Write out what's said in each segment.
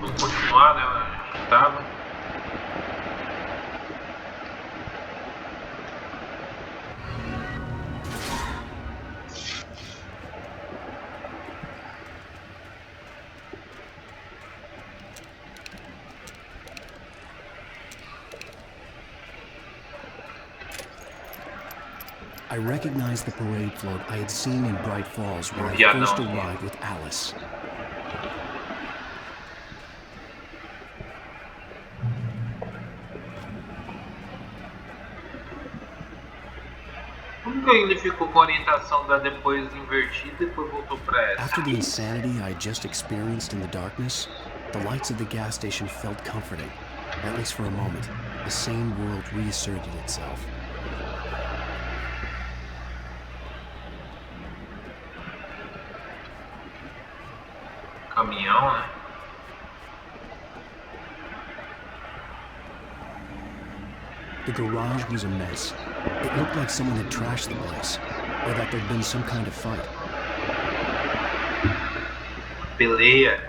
Vamos continuar, né? A gente tava. I recognized the parade float I had seen in Bright Falls when I first arrived with Alice. Como que ele ficou com a orientação da depois invertida e depois voltou para essa? After the insanity I had just experienced in the darkness, the lights of the gas station felt comforting. At least for a moment, the sane world reasserted itself. Caminhão, né? The garage was a mess. It looked like someone had trashed the place, or that there'd been some kind of fight. Peleia.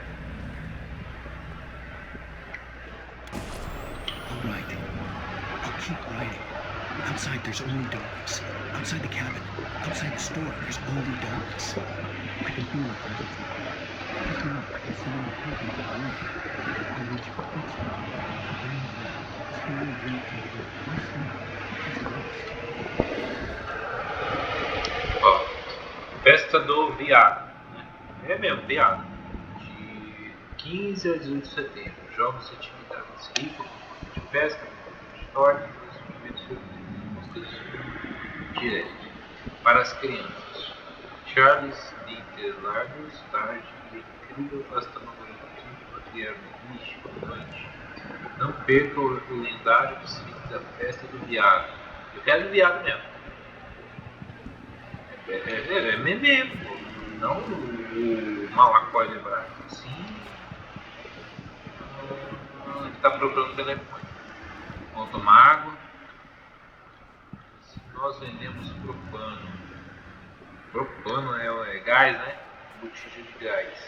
All right. I'll keep writing. Outside there's only darkness. Outside the cabin, outside the store, there's only darkness. I can feel it presence. Just now, I can smell the people in the room. I reach for fix me. Ó, festa do viado, né? É mesmo, viado. De 15 a 18 de setembro, jogos e atividades. Rico, de pesca, de torta, eventos felizes, direto. Para as crianças. Charles Dieter Largos, tarde e incrível astronomia para criar místico noite. Não perca o lendário desfile da festa do viado. Eu quero o viado mesmo. É mesmo, não o malacói lembrado. Sim. Está procurando o telefone. Vamos tomar água. Nós vendemos propano. Propano é gás, né? Botija de gás.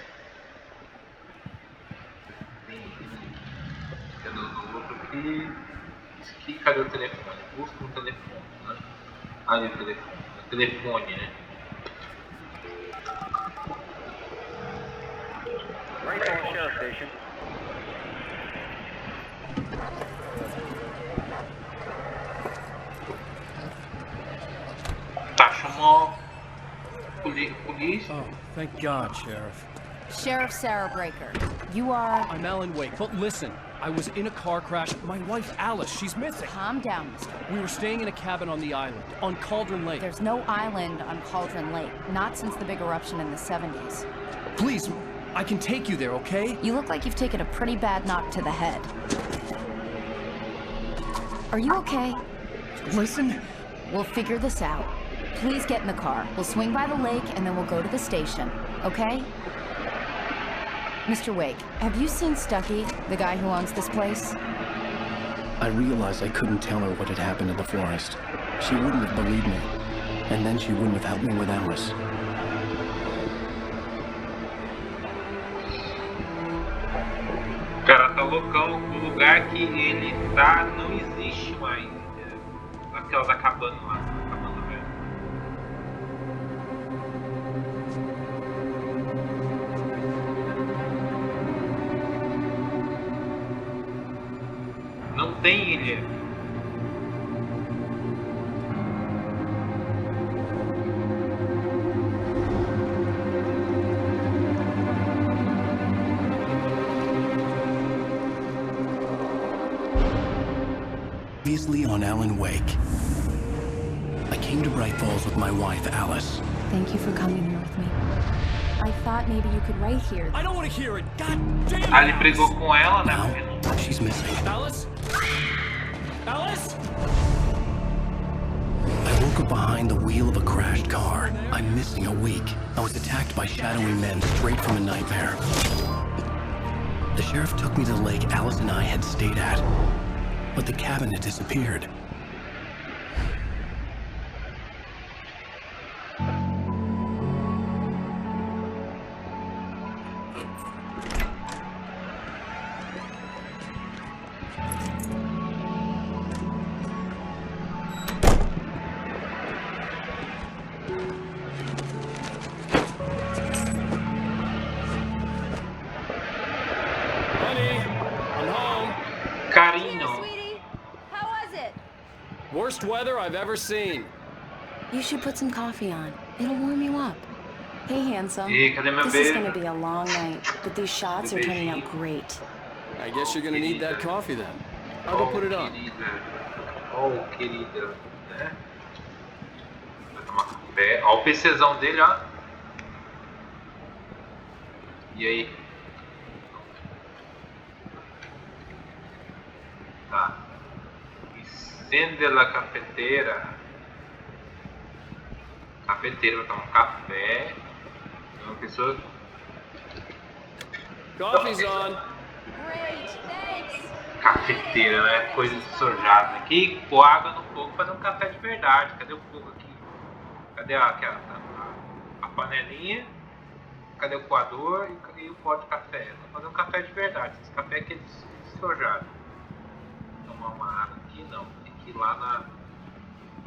Cadê o outro aqui? Esse aqui, cadê o telefone? Busca um telefone, né? Ali o telefone. O telefone, né? Right on Shell Station. Tá, chamou polícia. Oh, thank God, Sheriff. Sheriff Sarah Breaker. You are... I'm Alan Wake, but listen, I was in a car crash. My wife, Alice, she's missing. Calm down, mister. We were staying in a cabin on the island, on Cauldron Lake. There's no island on Cauldron Lake, not since the big eruption in the 70s. Please, I can take you there, okay? You look like you've taken a pretty bad knock to the head. Are you okay? Listen. We'll figure this out. Please get in the car. We'll swing by the lake and then we'll go to the station, okay? Mr. Wake, have you seen Stucky, the guy who owns this place? I realized I couldn't tell her what had happened in the forest. She wouldn't have believed me, and then she wouldn't have helped me with Alice. Cara, tá loucão. O lugar que ele tá não existe mais. Aquela da cabana lá. Cabana velha. Não tem ilha. Previously on Alan Wake. I came to Bright Falls with my wife, Alice. Thank you for coming here with me. I thought maybe you could write here. I don't want to hear it. God damn it. Ah, ele brigou com ela, né? Now, she's missing. Alice? Alice? I woke up behind the wheel of a crashed car. I'm missing a week. I was attacked by shadowy men straight from a nightmare. The sheriff took me to the lake Alice and I had stayed at, but the cabin had disappeared. Honey, I'm home. Carinho. Sweetie, how was it? Worst weather I've ever seen. You should put some coffee on. It'll warm you up. Hey, handsome. E cadê meu This is beijo? gonna be a long night, but these shots are turning out great. I guess you're gonna need that coffee then. I'll go put it on. Querida. Oh, querida. Né? Vai tomar café. Ó o PCzão dele, ó. E aí? Tá. Encende la cafeteira. Cafeteira, vai tomar um café. Uma pessoa. Coffee's on. Great, thanks. Cafeteira, né? Coisa sujada. Aqui, pôr água no fogo pra fazer um café de verdade. Cadê o fogo aqui? Cadê a panelinha? Cadê o coador e o pó de café? Vou fazer um café de verdade. Esse café aqui é sujado. Tomar uma água aqui, não. Tem que ir lá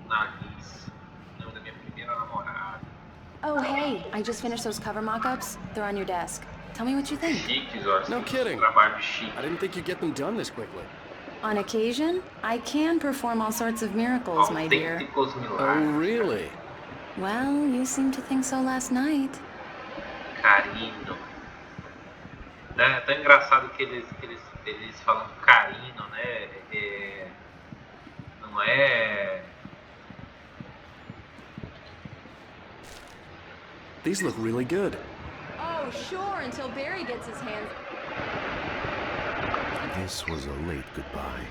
na Liz. Não, da minha primeira namorada. Oh, hey, I just finished those cover mock-ups. They're on your desk. Tell me what you think. Chiques, ó. No kidding. Trabalho de chique. I didn't think you'd get them done this quickly. On occasion, I can perform all sorts of miracles, my dear. Autênticos Oh, milagres. really? Well, you seemed to think so last night. Carinho. Né? É tão engraçado que eles falam carinho, né? Não é. These look really good. Oh, sure, until Barry gets his hands... This was a late goodbye.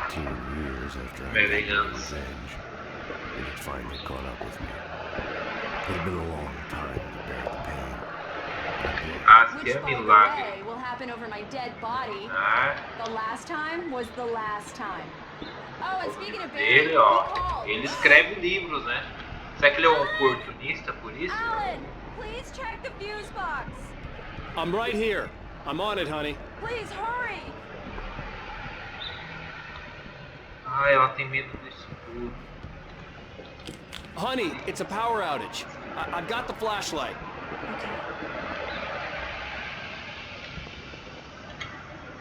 13 years after I Very had good. revenge. It had finally caught up with me. It had been a long time to bear the pain. Ah, Which, que é by the milagre. way, will happen over my dead body. Ah, The last time was the last time. Oh, and speaking of Barry, ele, he ó. called. Ele escreve livros, né? Será que ele é um oportunista por isso? Alan, please check the fuse box. I'm right here. I'm on it, honey. Please hurry. Ah, ela tem medo do escuro. Honey, it's a power outage. I've got the flashlight.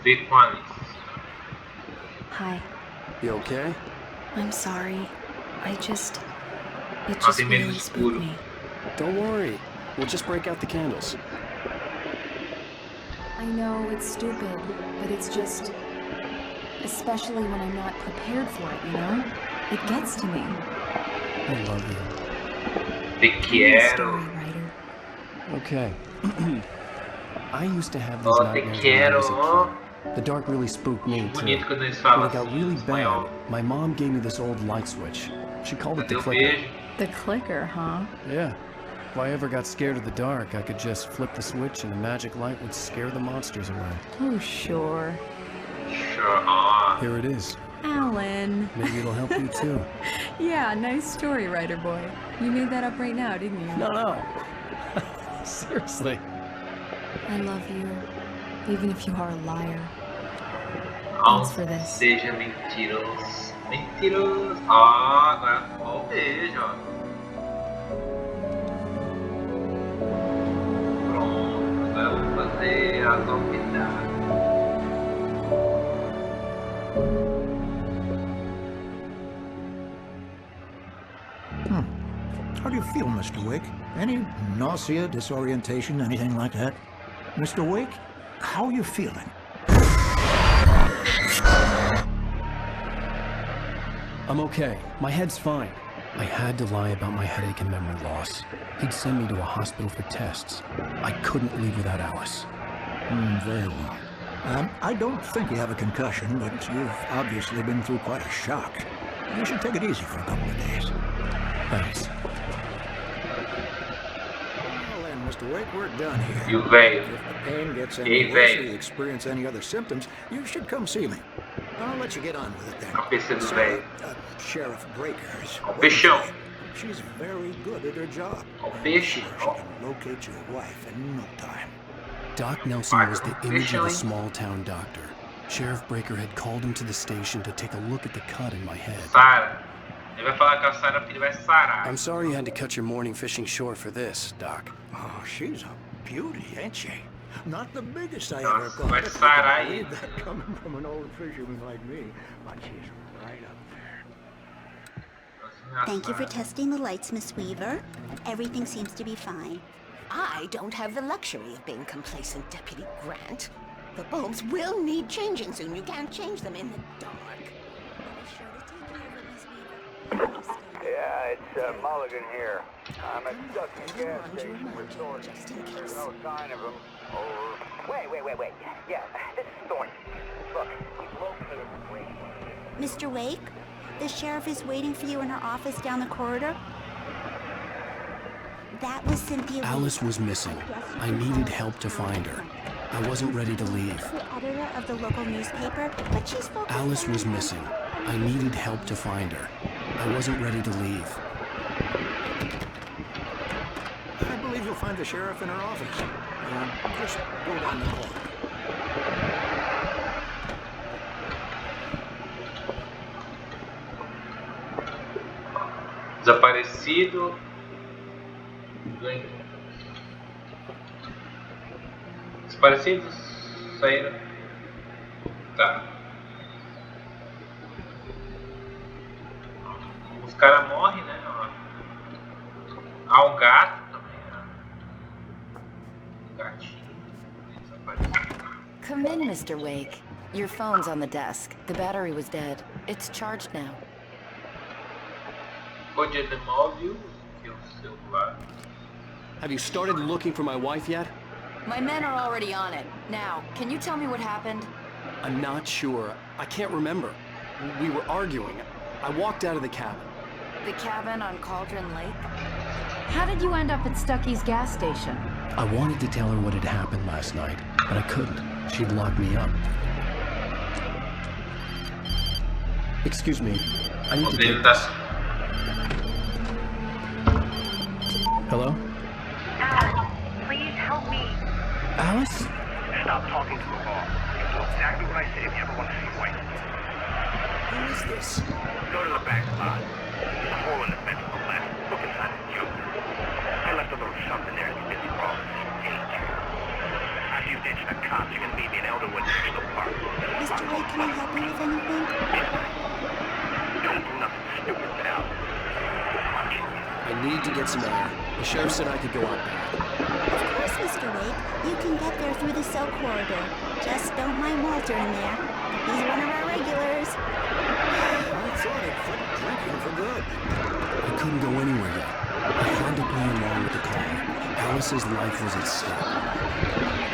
Vê com a Alice. Hi, You okay? I'm sorry. It just tem medo do really escuro. spooked me. Don't worry. We'll just break out the candles. I know it's stupid, but it's just... Especially when I'm not prepared for it, you know? It gets to me. I love you. Te I'm a quero. story writer. Okay. I used to have these Oh, te nightmares when I was a quero. kid. The dark really spooked me too. Bonito quando eles When falam it got assim, really em espanhol. bad, my mom gave me this old light switch. She called it Cadê the o clicker. beijo? The clicker, huh? Yeah. If I ever got scared of the dark, I could just flip the switch and the magic light would scare the monsters away. Oh, sure. Sure. Ah, Here it is. Alan. Maybe it'll help you too. Yeah, nice story writer boy. You made that up right now, didn't you? No. Seriously. I love you, even if you are a liar. não Thanks for this. seja mentiroso. Mentiroso. Ah, agora ó o beijo, ó. Pronto, agora eu vou fazer a novidade. How do you feel, Mr. Wake? Any nausea, disorientation, anything like that? Mr. Wake, how are you feeling? I'm okay. My head's fine. I had to lie about my headache and memory loss. He'd send me to a hospital for tests. I couldn't leave without Alice. Very well. I don't think you have a concussion, but you've obviously been through quite a shock. You should take it easy for a couple of days. Thanks. Well then, Mr. Wake, we're done here. E o velho? If the pain gets any Hey, worse babe. or you experience any other symptoms, you should come see me. I'll let you get on with it then. A PC do So, velho. Sheriff Breakers. O peixão. She's very good at her job. O I'm peixe. sure she can locate your wife in no time. Doc Nelson was the image of a small-town doctor. Sheriff Breaker had called him to the station to take a look at the cut in my head. Sara. Ele vai falar que a Sara filha vai sarar. I'm sorry you had to cut your morning fishing short for this, Doc. Oh, she's a beauty, ain't she? Not the biggest I Nossa, ever caught. vai I sarar can't ele. believe that coming from an old fisherman like me, but she's right up there. Nossa, Thank you for engraçado. testing the lights, Miss Weaver. Everything seems to be fine. I don't have the luxury of being complacent, Deputy Grant. The bulbs will need changing soon. You can't change them in the dark. Be sure to take care of it, Miss Weaver. Yeah, it's Mulligan here. I'm at Stuckey's gas Laundry station with mojo, Thornton. just in There's case. no sign of him. Over. Wait. Yeah, this is Thornton. Look, he's located the way. Mr. Wake, the sheriff is waiting for you in her office down the corridor. That was Cynthia Alice Wake. was missing. I needed help to find her. I wasn't ready to leave. The editor of the local newspaper, but she's focused Alice on was her- missing. I needed help to find her. I wasn't ready to leave. I believe you'll find the sheriff in her office. Just go down the corridor. Desaparecido. Desaparecidos saíram. Tá. Os caras morrem, né? Há um gato também, né? Um gatinho. Desaparecido. Come in, Mr. Wake. Your phone's on the desk. The battery was dead. It's charged now. Pode demóvel que o celular. Have you started looking for my wife yet? My men are already on it. Now, can you tell me what happened? I'm not sure. I can't remember. We were arguing. I walked out of the cabin. The cabin on Cauldron Lake? How did you end up at Stuckey's gas station? I wanted to tell her what had happened last night, but I couldn't. She'd locked me up. Excuse me. I need O to dele take tá. this. Hello? Alice, please help me. Alice? Stop talking to the law. You do exactly what I say if you ever want to see your wife. Who is this? Go to the back lot. There's a hole in the fence to the left. Look inside the junk. I left a little something there that's been wrong. After you ditch the cops, you're gonna meet me in Elderwood National Park. Mr. Wake, can I help you with anything? Don't do nothing stupid, pal. I need to get some air. The sheriff said I could go out back. Of course, Mr. Wake. You can get there through the cell corridor. Just don't mind Walter in there. He's one of our regulars. I thought it quit drinking for good. I couldn't go anywhere yet. I had to play along with the call. Alice's life was at stake.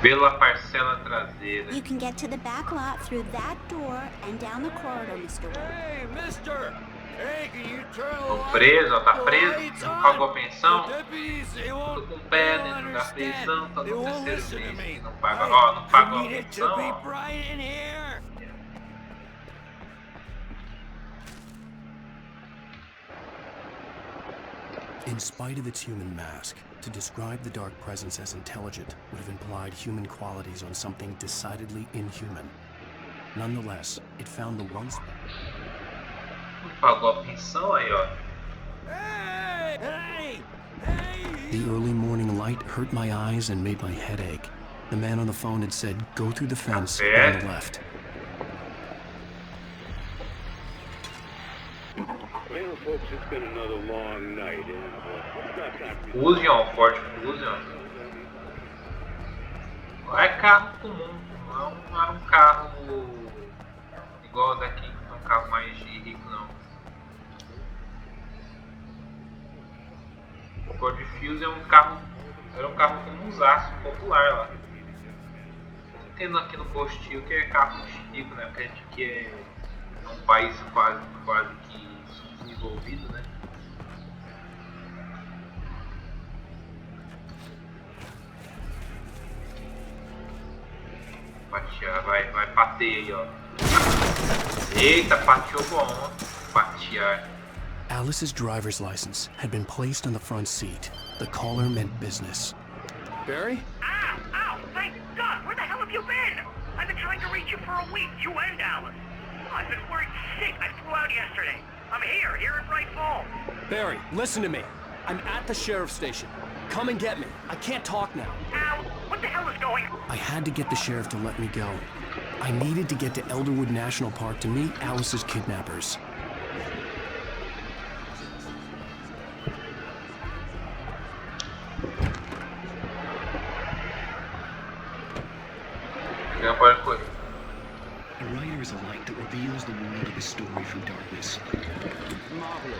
Pela parcela traseira. You can get to the back lot through that door and down the corridor, Mr. Wake. Hey, mister! Hey, can you turn the Tô light? preso, ó, tá preso. Lights Não on. pagou a pensão. Deputies, they Tô won't, com o they pé won't dentro da understand. prisão, tô They no won't terceiro listen to mês. me. Não paga, ó, não pagou I a need it to pensão, be ó. bright in here. In spite of its human mask, to describe the dark presence as intelligent would have implied human qualities on something decidedly inhuman. Nonetheless, it found the one spot. Não pagou a pensão aí, ó. Hey! Hey! Hey! The early morning light hurt my eyes and made my head ache. The man on the phone had said, go through the fence on the left. Well, folks, it's been another long night, and Fusion, Ford Fusion. Não é carro comum, não era um carro igual o daqui, que é um carro mais de rico, não. O Ford Fusion é um carro, era um carro comunzaço, popular lá. Tendo aqui no postinho que é carro de rico, né? Porque a gente aqui é um país quase que desenvolvido, né? Patear, vai bater aí, ó. Eita, pateou bom. Patear. Alice's driver's license had been placed on the front seat. The caller meant business. Barry? Ow! Ow! Thank God! Where the hell have you been? I've been trying to reach you for a week, you and Alice. I've been worried sick. I flew out yesterday. I'm here in Bright Falls. Barry, listen to me. I'm at the sheriff's station. Come and get me. I can't talk now. Al, what the hell is going on? I had to get the sheriff to let me go. I needed to get to Elderwood National Park to meet Alice's kidnappers. A writer is a light that reveals the world of his story from darkness. Marvelous.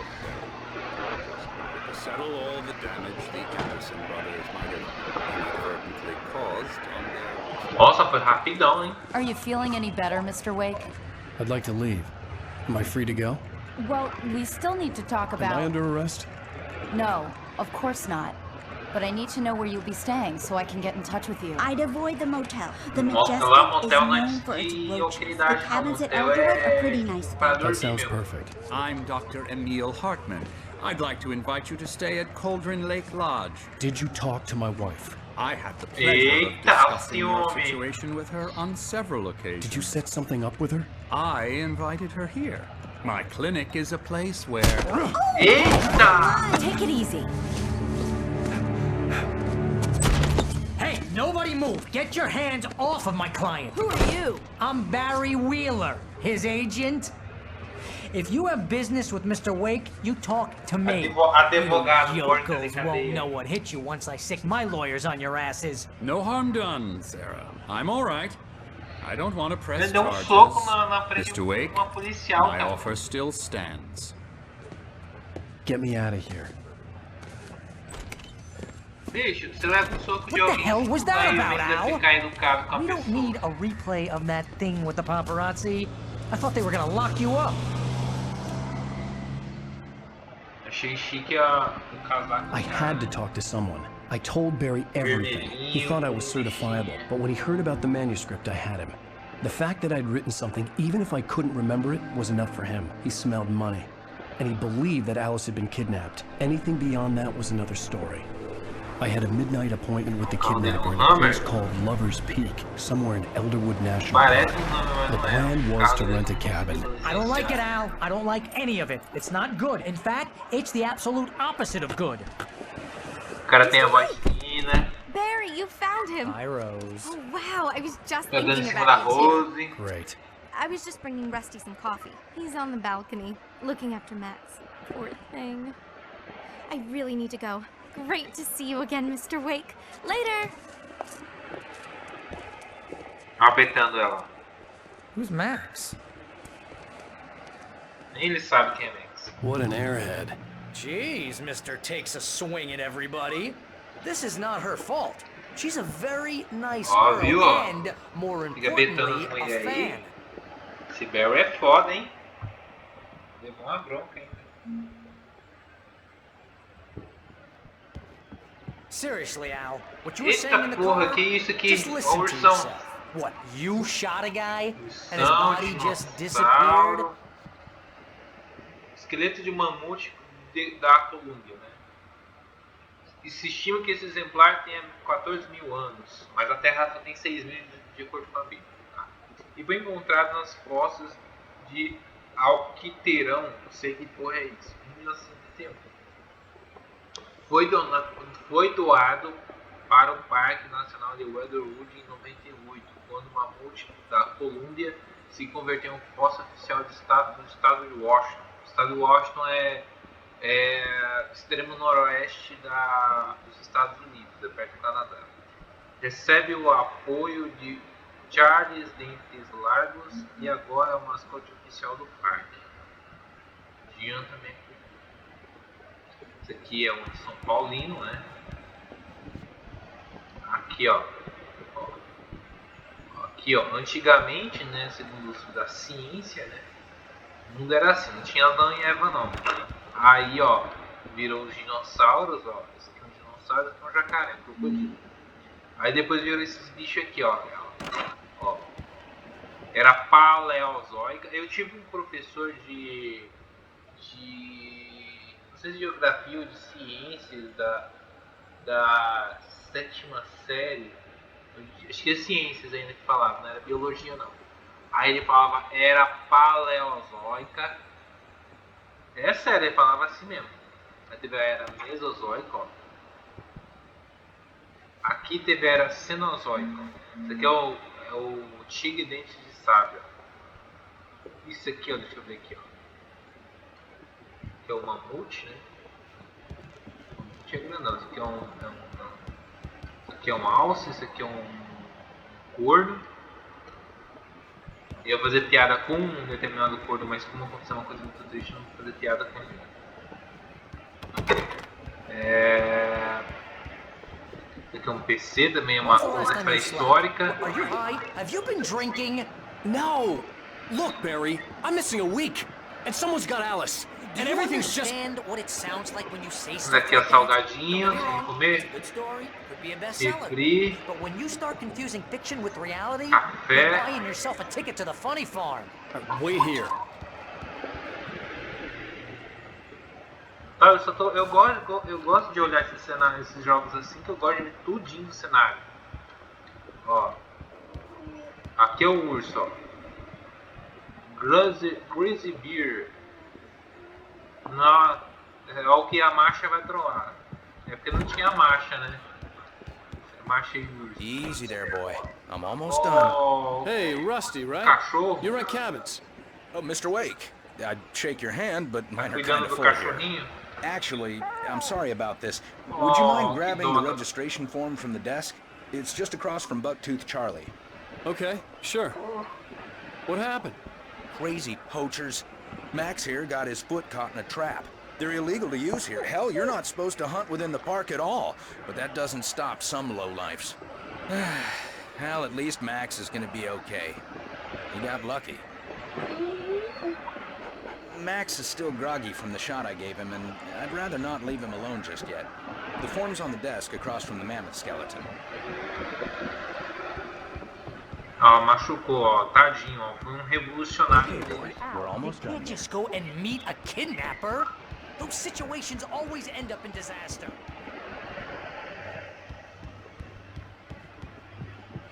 To settle all the damage the Anderson brothers might have inadvertently caused on their... Nossa, foi rapidão, hein? Are you feeling any better, Mr. Wake? I'd like to leave. Am I free to go? Well, we still need to talk about... Am I under arrest? No, of course not. But I need to know where you'll be staying so I can get in touch with you. I'd avoid the motel. The Nossa, Majestic lá is motel não known for its e roaches. The utilidade no cabins at motel Elderwood are pretty nice para there. That sounds dormir. perfect. I'm Dr. Emil Hartman. I'd like to invite you to stay at Cauldron Lake Lodge. Did you talk to my wife? I had the pleasure of Eita, discussing your ciúme. situation with her on several occasions. Did you set something up with her? I invited her here. My clinic is a place where... Eita! Take it easy. Hey, nobody move! Get your hands off of my client! Who are you? I'm Barry Wheeler, his agent. If you have business with Mr. Wake, you talk to me. Advogado You morto yokos de won't cadeia. know what hit you once I sick my lawyers on your asses. No harm done, Sarah. I'm all right. I don't want to press Ele deu charges. soco na frente Mr. Wake, de uma policial, my cara. offer still stands. Get me out of here. Bicho, você leva um soco de What the alguém hell was that vai about, Al? ficar educado com a We don't pessoa. need a replay of that thing with the paparazzi. I thought they were gonna lock you up. Achei chique o casaco. I had to talk to someone. I told Barry everything. He thought I was certifiable, but when he heard about the manuscript, I had him. The fact that I'd written something, even if I couldn't remember it, was enough for him. He smelled money. And he believed that Alice had been kidnapped. Anything beyond that was another story. I had a midnight appointment with the kidnapper in a place called Lover's Peak, somewhere in Elderwood National Park. The plan was to rent a cabin. I don't like it, Al. I don't like any of it. It's not good. In fact, it's the absolute opposite of good. O cara tem a voz fina. Barry, you found him. Hi, Rose. Oh, wow. I was just Tá dando em thinking cima da about you, too. Rose. Great. I was just bringing Rusty some coffee. He's on the balcony, looking after Max. Poor thing. I really need to go. Great to see you again, Mr. Wake. Later. Abetando ela. Who's Max? Nem ele sabe quem é Max. What an airhead. Jeez, Mr. Takes a swing at everybody. This is not her fault. She's a very nice Ó, viu, girl ó. and, more Fica betando importantly, as a mulheres aí. fan. Esse Barry é foda, hein? Levou uma bronca, hein? Seriously, Al, what you were saying in Eita the porra, car, que isso aqui? just listen to Ursão. yourself. What, you shot a guy and his Ursão, body just disappeared? dinossauro. Esqueleto de mamute da Colômbia, né? E se estima que esse exemplar tenha 14 mil anos, mas a Terra só tem 6 mil de acordo com a Bíblia. Tá? E foi encontrado nas costas de Alquiterão, não sei que porra é isso, em 1971. Foi doado para o Parque Nacional de Elderwood em 98, quando o mamute da Colômbia se converteu em um fóssil oficial do estado de Washington. O estado de Washington é extremo noroeste dos Estados Unidos, perto do Canadá. Recebe o apoio de Charles Dentes Largos e agora é o mascote oficial do parque. Jean também. Esse aqui é um São Paulino, né? Aqui, ó. Aqui, ó. Antigamente, né, segundo o estudo da ciência, né, o mundo era assim, não tinha Adão e Eva, não. Aí, ó, virou os dinossauros, ó. Esse aqui é um dinossauro, esse aqui é um jacaré, um crocodilo. Aí depois virou esses bichos aqui, ó. Ó. Era paleozoica. Eu tive um professor de não sei se geografia ou de ciências da 7ª série, acho que é ciências ainda que falava, não era biologia não. Aí ele falava, era paleozoica, é sério, ele falava assim mesmo. Aí teve a era mesozoica, ó. Aqui tivera Cenozoico. Isso aqui é o tigre dente de sábio. Isso aqui, ó, deixa eu ver aqui, ó. Que é o mamute, né? Mamute é grandão. Isso aqui isso aqui é um alce, isso aqui é um corno. Eu ia fazer piada com um determinado corno, mas como aconteceu uma coisa muito triste, não vou fazer piada com ele. Esse aqui é um PC, também é uma coisa pré-histórica. Are you high? Have you been drinking? No. Look, Barry, I'm missing a week, and someone's got Alice, and everything's just. What it sounds like when you say Esse daqui é salgadinho, vamos comer. Refri. But when you start confusing fiction with reality, café. you're buying yourself a ticket to the funny farm. Wait here. Eu gosto de olhar esses jogos assim, que eu gosto de ver tudinho do cenário. Ó, aqui é o urso, ó. Greasy Beer. Olha o que a marcha vai trollar. É porque não tinha marcha, né? Marcha e urso. Easy there, boy. I'm almost done. Hey, Rusty, right? Cachorro. You're at Cabot's. Oh, Mr. Wake. I'd shake your hand, but mine are kind of full here. Actually, I'm sorry about this. Would you mind grabbing the registration form from the desk? It's just across from Bucktooth Charlie. Okay, sure. What happened? Crazy poachers. Max here got his foot caught in a trap. They're illegal to use here. Hell, you're not supposed to hunt within the park at all. But that doesn't stop some lowlifes. Well, at least Max is gonna be okay. He got lucky. Max is still groggy from the shot I gave him, and I'd rather not leave him alone just yet. The form's on the desk across from the mammoth skeleton. Ó, machucou, ó, tadinho, ó, foi revolucionário. You can't just go and meet a kidnapper. Those situations always end up in disaster.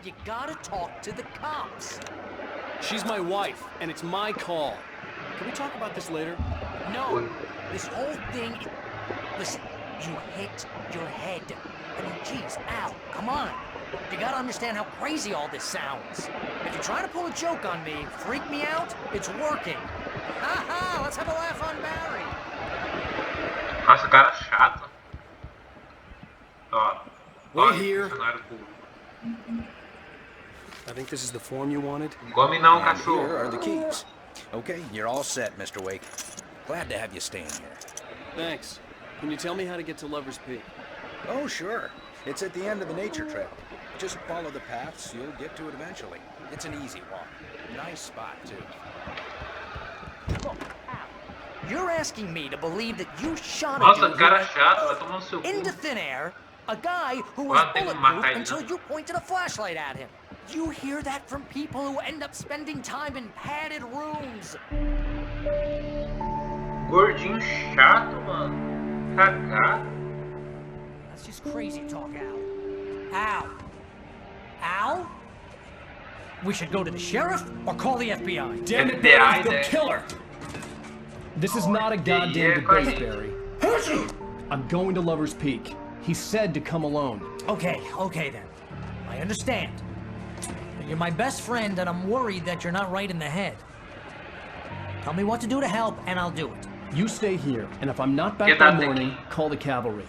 You gotta talk to the cops. She's my wife, and it's my call. Can we talk about this later? No. This whole thing... Listen, you hit your head. I mean, geez, Al, come on. You gotta understand how crazy all this sounds. If you're trying to pull a joke on me, freak me out, it's working. Ha-ha, let's have a laugh on Barry. Nossa, cara chato. Ó, Wait here. I think this is the form you wanted. Come não, And cachorro. here are the keys. Okay, you're all set, Mr. Wake. Glad to have you staying here. Thanks. Can you tell me how to get to Lover's Peak? Oh, sure. It's at the end of the nature trail. Just follow the paths, you'll get to it eventually. It's an easy walk. Nice spot, too. Look, Al, you're asking me to believe that you shot Nossa, a dude cara chato, vai tomar no seu cu. into thin air, a guy who was bulletproof matar ele, until não. you pointed a flashlight at him. You hear that from people who end up spending time in padded rooms. Gordinho chato, mano. Cagado. That's just crazy talk, Al. Al? We should go to the sheriff or call the FBI. Damn it, FBI, Barry, they'll né? kill her! This is not a goddamn debate, Barry. I'm going to Lover's Peak. He said to come alone. Okay then. I understand. You're my best friend, and I'm worried that you're not right in the head. Tell me what to do to help, and I'll do it. You stay here, and if I'm not back by morning, call the cavalry.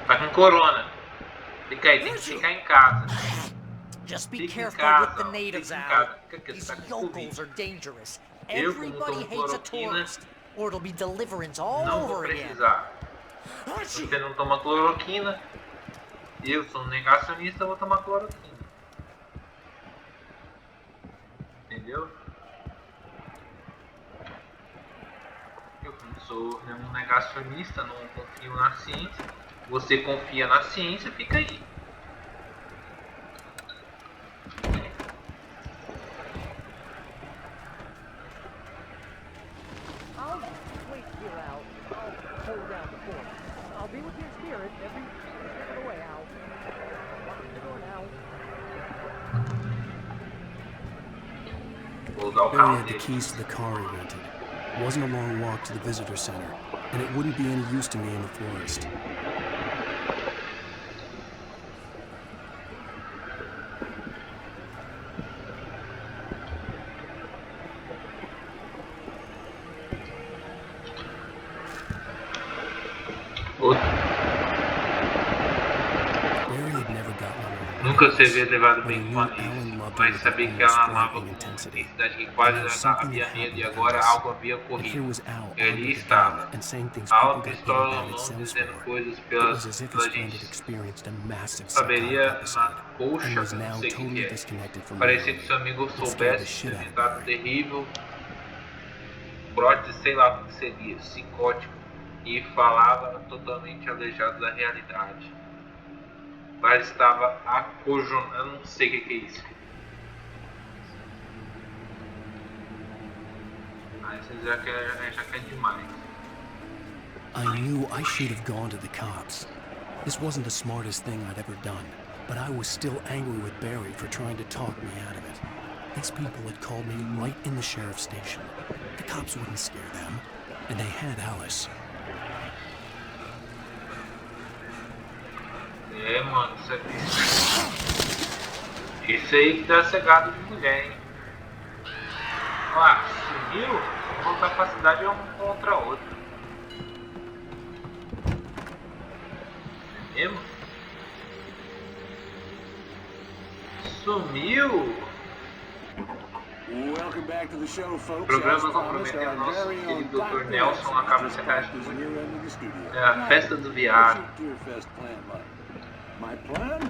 Tá com corona. Fica aí, tem que ficar em casa. Just be Fica em careful casa, with the natives, fica em Al. casa. Fica aqui, These tá com Covid. yokels are dangerous. Eu, como Everybody tomo hates a cloroquina, tourist, or it'll be deliverance all não vou over again. precisar. Se você não toma cloroquina, eu sou um negacionista, eu vou tomar cloroquina. Entendeu? Eu sou um negacionista, não confio na ciência. Você confia na ciência, fica aí. I'll wait here, Al. I'll hold down the fort. I'll be with your spirit every step of the way, Al. Lock the door now. Vou usar o Barry carro had the dele. keys to the car he rented. It wasn't a long walk to the visitor center. and it wouldn't be any use to me in the forest. Nunca se havia levado bem com a Alice, mas sabia que ela amava com intensidade que quase havia medo e agora algo havia ocorrido. E ali estava, a pistola na mão, dizendo coisas pela gente saberia na coxa, não sei o que é. Parecia que seu amigo soubesse ter tentado terrível brote, sei lá o que seria, psicótico, e falava totalmente aleijado da realidade. Mas estava acojonado, eu não sei o que é isso. Isso já quer demais. I knew I should have gone to the cops. This wasn't the smartest thing I'd ever done, but I was still angry with Barry for trying to talk me out of it. These people had called me right in the sheriff's station. The cops wouldn't scare them, and they had Alice. É, mano, isso aí que dá cegado de mulher, hein? Ah, sumiu? Vou voltar pra cidade e eu contra outra. É mesmo? Sumiu? O programa comprometendo nosso querido Dr. Nelson acaba de sacar de a festa do viado. My plan?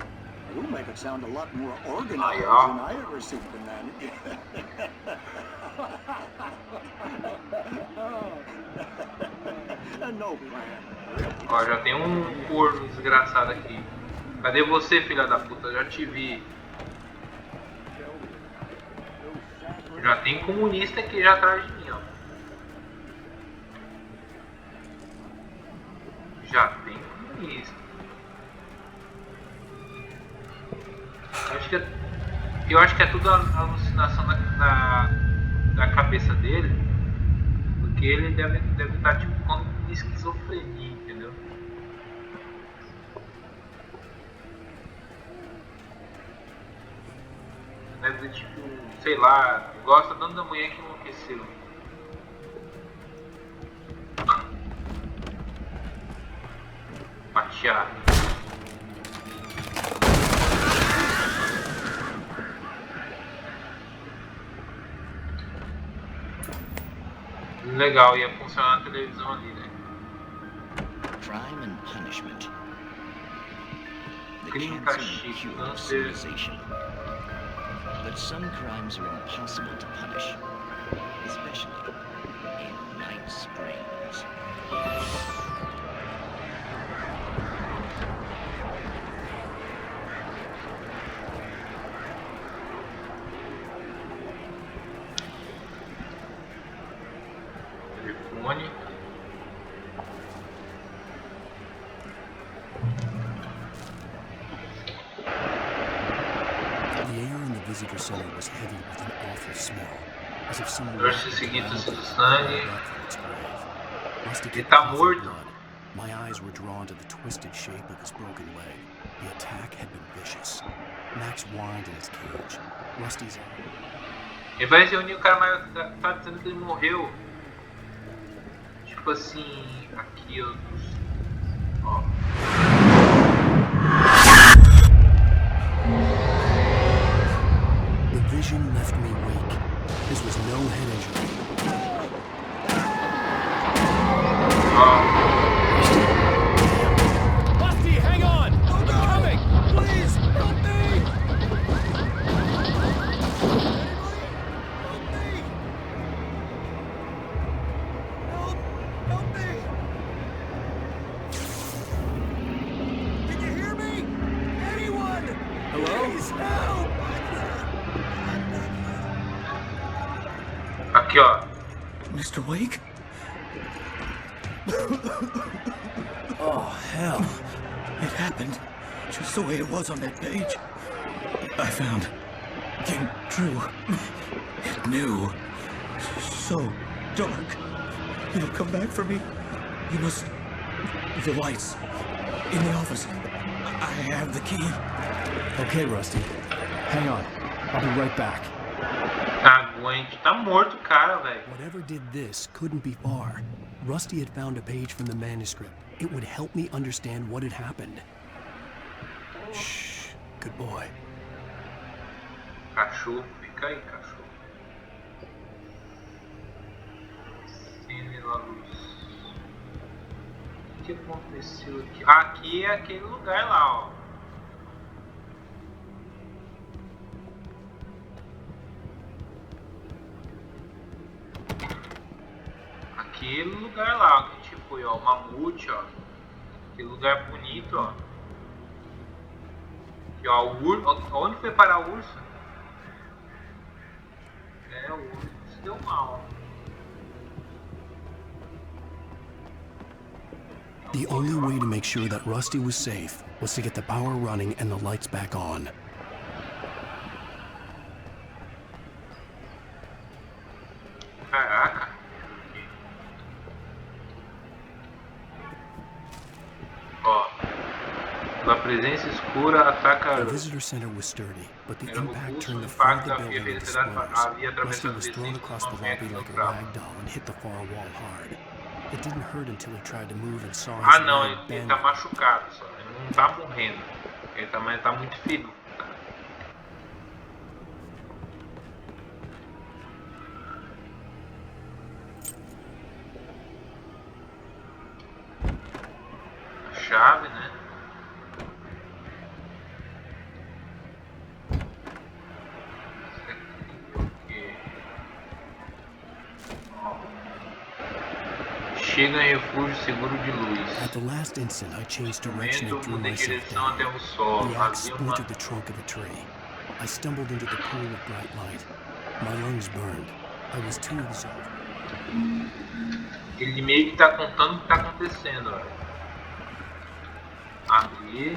You'll make it sound a lot more organized than I ever seem to manage. No plan. Ó, já tem um corno desgraçado aqui. Cadê você, filha da puta? Já te vi. Já tem comunista aqui já atrás de mim, ó. Já tem comunista. Eu acho que é tudo alucinação da cabeça dele, porque ele deve estar tipo com esquizofrenia, entendeu? Deve ter tipo, sei lá, gosta tanto da mulher que enlouqueceu. Fatiar. Legal, ia funcionar a televisão ali, né? Crime and punishment. Crime, castigo, câncer. But some crimes are impossible to punish, especially in Night Springs. Telefone. Visitor center was heavy with an awful smell, as if someone Nurse seguindo seu sangue. Ele tá morto. My eyes were drawn to the twisted shape of his broken leg. The attack had been vicious. Max whined in his cage. Rusty's Ele vai reunir o cara, mas tá dizendo que ele morreu. Tipo assim, aqui ó. The vision left me weak. This was no head injury. Rusty, hang on! I'm coming! Please, help me! Help me! Can you hear me? Anyone? Hello? Please help! Aqui, ó. Mr. Wake? Oh, hell. It happened just the way it was on that page. I found. Came true. It knew. So dark. It'll come back for me. You must... The lights. In the office. I have the key. Okay, Rusty. Hang on. I'll be right back. Aguente. Tá morto o cara, velho. Whatever did this couldn't be far. Rusty had found a page from the manuscript. It would help me understand what had happened. Shh. Good boy. Cachorro. Fica aí, cachorro. Acende a luz. O que aconteceu aqui? Aqui é aquele lugar lá, ó. Aquele lugar lá, ó, que a gente foi, ó, o mamute, ó. Aquele lugar bonito, ó. Aqui, ó, o urso. Onde foi parar o urso? É, o urso se deu mal. The only way to make sure that Rusty was safe was to get the power running and the lights back on. Caraca. Ó. A presença escura ataca. The visitor center was sturdy, but the impact turned the O front impacto of the havia building into penetrado splinters. havia Rusty atravessado was thrown across the lobby like a rag doll and hit the far wall hard. It didn't hurt until he tried to move and saw his Ah não, leg ele bend. tá machucado só. Ele não tá morrendo. Ele tá muito ferido. Chave, né? Chega em refúgio seguro de luz. At the last instant, I changed direction and threw Mudei myself direção down. até o sol. The axe Havia uma... splintered the trunk of a tree. I stumbled into the pool of bright light. My lungs burned. I was too exhausted. Ele meio que tá contando o que tá acontecendo, ó. Abrir.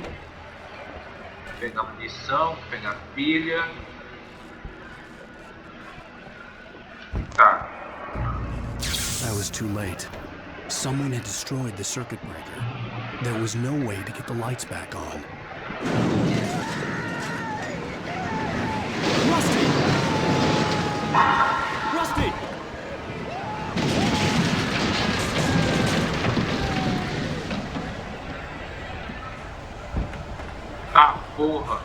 Pegar munição, pegar pilha. Tá. I was too late. Someone had destroyed the circuit breaker. There was no way to get the lights back on. Rusty! Rusty! Ah, porra!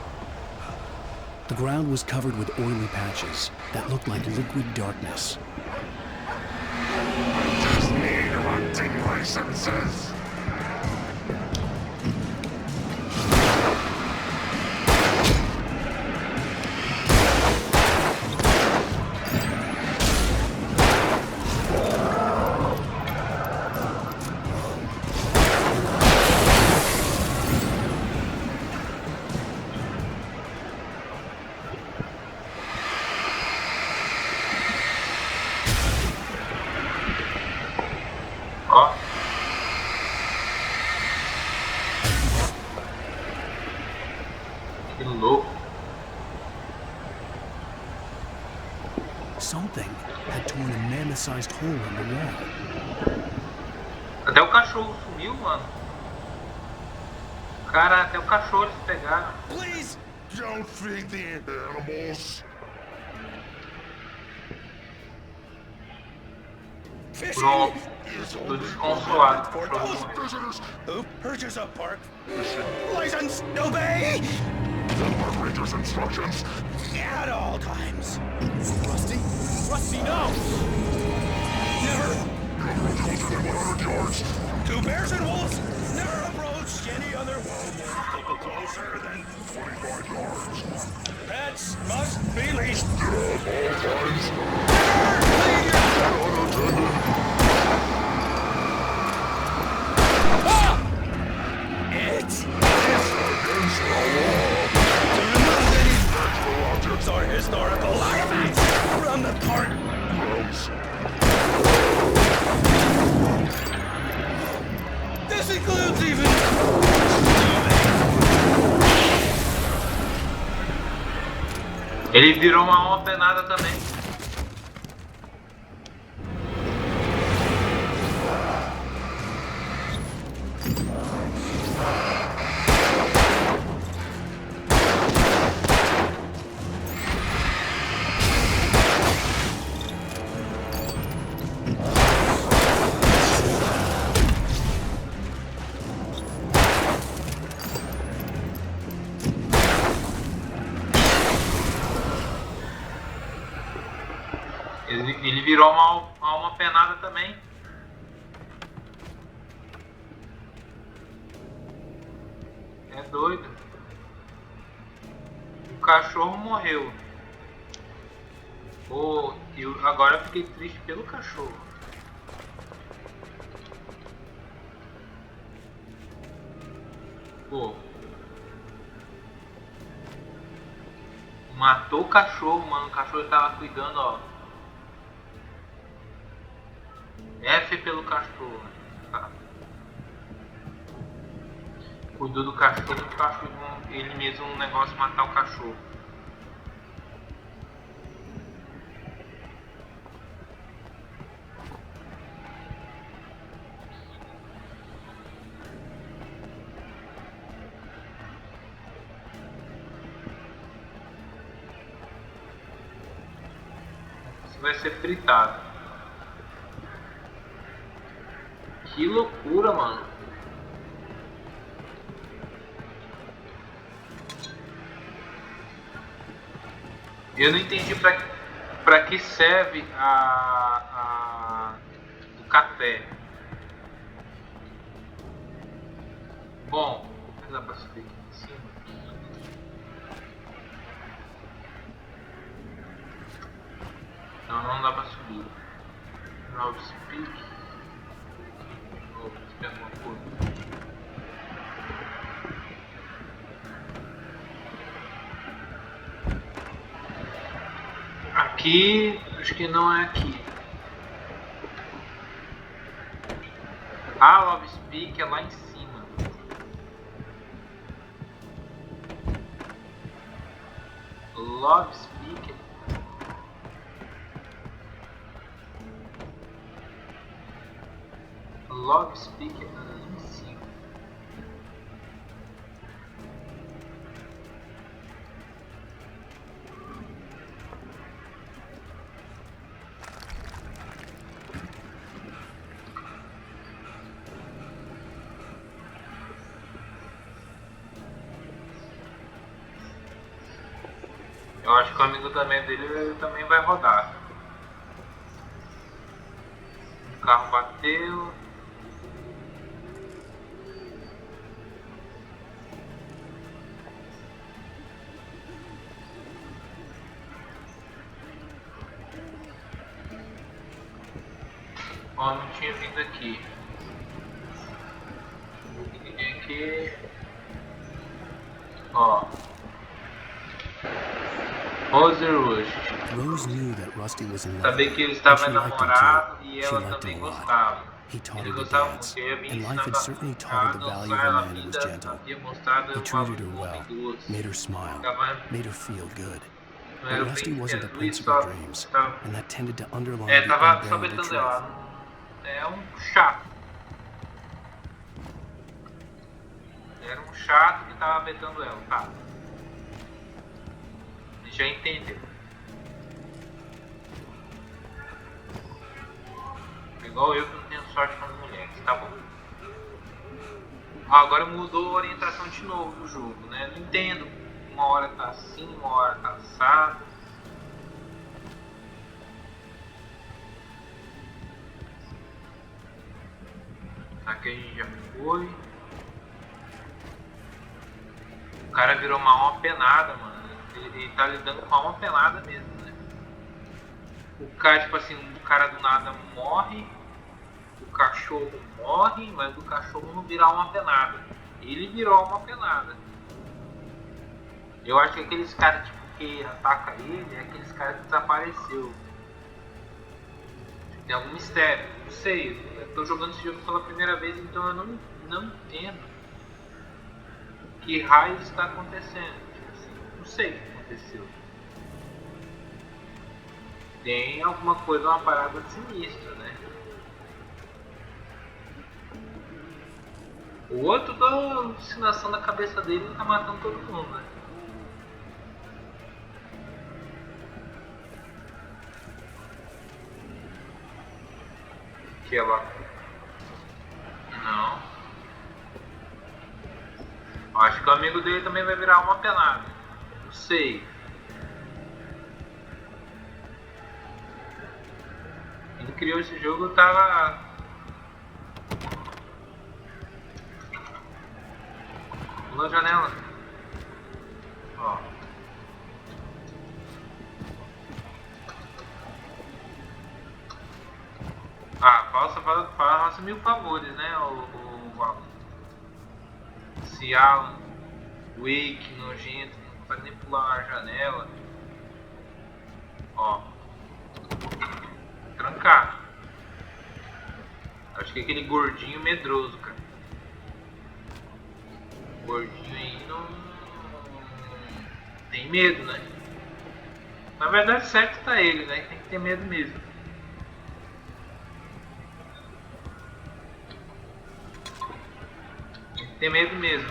The ground was covered with oily patches that looked like liquid darkness. Just need hunting licenses. Ó. Que louco. Something had torn a mammoth-sized hole in the wall. Até o cachorro sumiu, mano. Cara, até o cachorro eles pegaram. Please don't feed the animals. Pronto. Tô desconsolado. Who purchase a park license? Obey the park ranger's instructions at all times. Rusty? Rusty, no! Never! Closer than 100 yards. Two bears and wolves never approach any other wolf. Closer than 25 yards. Pets must be leashed. At all times. It's against the law. to remove any Natural objects or historical artifacts from the park. gross. This includes even... Ele virou uma alma penada também. virou uma alma penada também. É doido. O cachorro morreu. Pô, agora eu fiquei triste pelo cachorro. Pô. Matou o cachorro, mano. O cachorro tava cuidando, ó. F pelo cachorro. Tá. Cuidou do cachorro, ele mesmo um negócio de matar o cachorro. Isso vai ser fritado. Que loucura, mano. Eu não entendi pra que serve o café. Bom, dá pra subir aqui em cima. Não dá pra subir. Chave Pix. Vou pegar uma coisa. Aqui, acho que não é aqui. Love Speak é lá em cima. Love Speak. Love Speak é lá em cima. Eu acho que o amigo também dele ele também vai rodar. O carro bateu. Ó, não tinha vindo aqui. Vim aqui. Ó. Saber que ele estava namorado e ela também gostava. Eles gostavam porque havia ensinado a dançar na vida, havia mostrado o valor do homem doce. Não era o príncipe, ele só estava só betando ela. É um chato. Era um chato que estava betando ela, tá? Já entendeu. Igual eu que não tenho sorte com as mulheres, tá bom. Agora mudou a orientação de novo do jogo, né? Não entendo. Uma hora tá assim, uma hora tá assado. Aqui a gente já foi. O cara virou uma alma penada, mano. Ele tá lidando com a alma penada mesmo, né? O cara, tipo assim, o cara do nada morre, o cachorro morre, mas o cachorro não vira alma penada. Ele virou alma penada. Eu acho que aqueles caras tipo, que atacam ele é aqueles caras que desapareceu. Tem algum mistério, não sei. Eu tô jogando esse jogo pela primeira vez, então eu não entendo que raio está acontecendo. Tipo assim, não sei o que aconteceu. Tem alguma coisa, uma parada sinistra, né? O outro da alucinação da cabeça dele tá matando todo mundo, né? Que ela... Não. Acho que o amigo dele também vai virar uma penada. Não sei. criou esse jogo tava... Pula a janela. Ó. Ah, faça mil favores, né, o Alan. Esse Alan Wake nojento, não consegue nem pular a janela. Ó. Trancar. Acho que é aquele gordinho medroso, cara. O gordinho aí não tem medo, né? Na verdade, certo tá ele, né? Tem que ter medo mesmo. Tem que ter medo mesmo.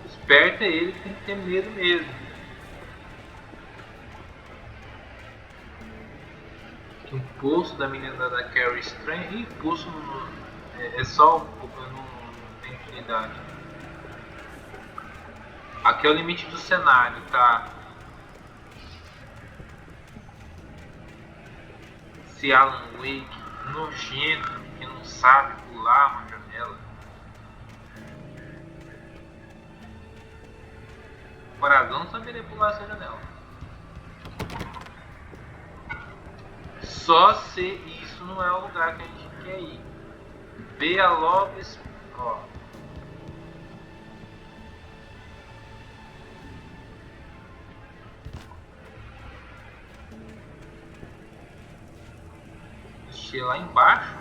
Esperto é ele que tem que ter medo mesmo. O pulso da menina da Carrie estranho. Ih, pulso é só um pouco, não tem utilidade. Aqui é o limite do cenário, tá? Esse Alan Wake nojento que não sabe pular uma janela. O Corazão não saberia pular essa janela. Só se isso não é o lugar que a gente quer ir. Veja logo esse... Ó. Deixei lá embaixo.